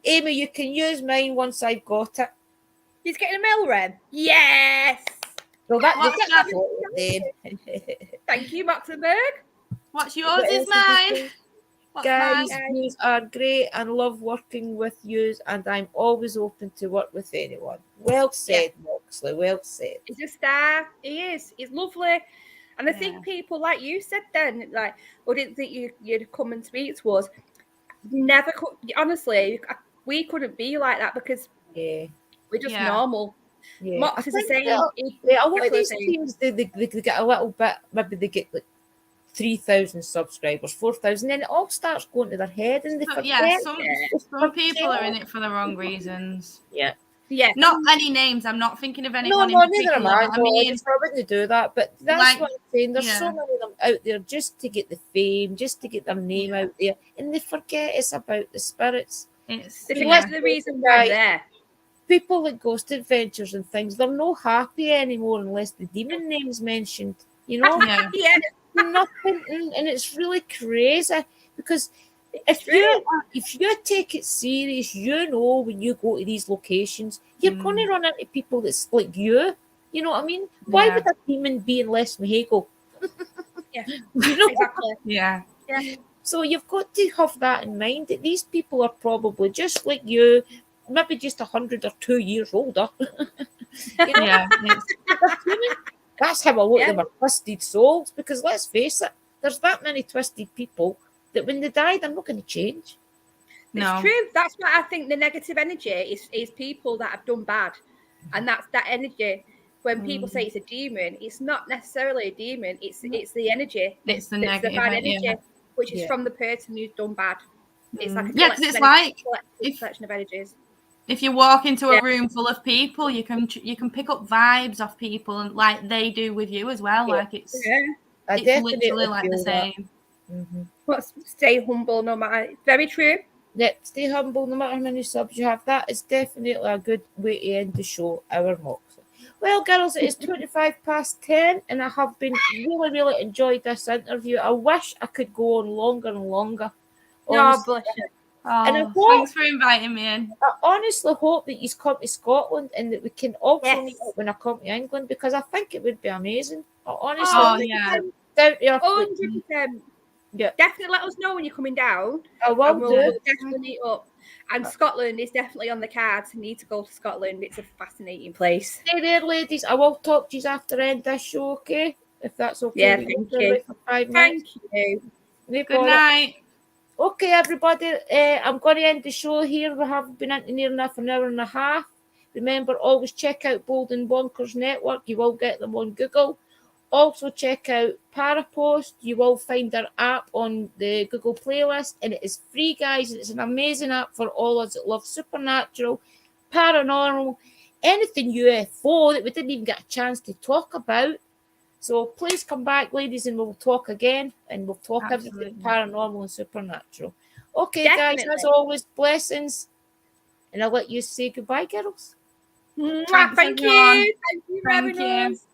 Amy, you can use mine once I've got it. He's getting a Melrem. Yes. Well, that's then. Thank you, Maxenberg. What's yours is mine. Guys, you are great and love working with you, and I'm always open to work with anyone. Well said, Moxley. Well said. He's a star. He is. He's lovely. And I think people, like you said then, like, I didn't think you'd come and speak to us. never could. Honestly, we couldn't be like that because Yeah. we're just Yeah. normal. Yeah. Mox is the same. A lot of these teams, they get a little bit, maybe they get like 3,000 subscribers, 4,000, then it all starts going to their head and they forget. Yeah, some people are in it for the wrong reasons. Yeah. Yeah. Not any names. I'm not thinking of anyone No, in neither particular. am I. But No, I mean, I wouldn't do that. But that's like, what I'm saying. There's so yeah. many of them out there just to get the fame, just to get their name out there, and they forget it's about the spirits. They forget the reason why they're there. People at Ghost Adventures and things, they're no happy anymore unless the demon name's mentioned. You know, Yeah. nothing, and it's really crazy because if you take it serious, you know when you go to these locations, you're going to run into people that's like you. You know what I mean? Why would a demon be in Les Mahego? Yeah, you know? exactly. Yeah. So you've got to have that in mind that these people are probably just like you, maybe just 100 or 2 years older. You know? Yeah. That's how I look at them, are twisted souls. Because let's face it, there's that many twisted people that when they die, they're not going to change. It's true. That's what I think. The negative energy is people that have done bad, and that's that energy. When people say it's a demon, it's not necessarily a demon. It's the energy. It's the negative negative bad energy, which is from the person who's done bad. It's like because it's like collection of energies. If you walk into a room full of people, you can pick up vibes off people, and like they do with you as well. Like it's literally like the same. Stay humble, no matter. Very true. Yep, stay humble no matter how many subs you have. That is definitely a good way to end the show, our Mox. Well, girls, it is 10:25, and I have been really enjoyed this interview. I wish I could go on longer and longer. Oh, bless you. And thanks for inviting me in. I honestly hope that you come to Scotland and that we can also meet up when I come to England, because I think it would be amazing. I honestly think 100%. Yeah. Definitely let us know when you're coming down. I will we'll definitely meet up. And Scotland is definitely on the cards. You need to go to Scotland. It's a fascinating place. Stay there, ladies. I will talk to you after end this show, okay? If that's okay. Yeah, thank you. For 5 minutes. Thank you. Good night. Okay, everybody. I'm going to end the show here. We have been into near enough an hour and a half. Remember, always check out Bold and Bonkers Network. You will get them on Google. Also, check out Parapost. You will find their app on the Google playlist, and it is free, guys. It's an amazing app for all of us that love supernatural, paranormal, anything UFO that we didn't even get a chance to talk about. So please come back, ladies, and we'll talk again, and we'll talk everything paranormal and supernatural. Okay, guys, as always, blessings, and I'll let you say goodbye, girls. Thank you. Thank you for having us.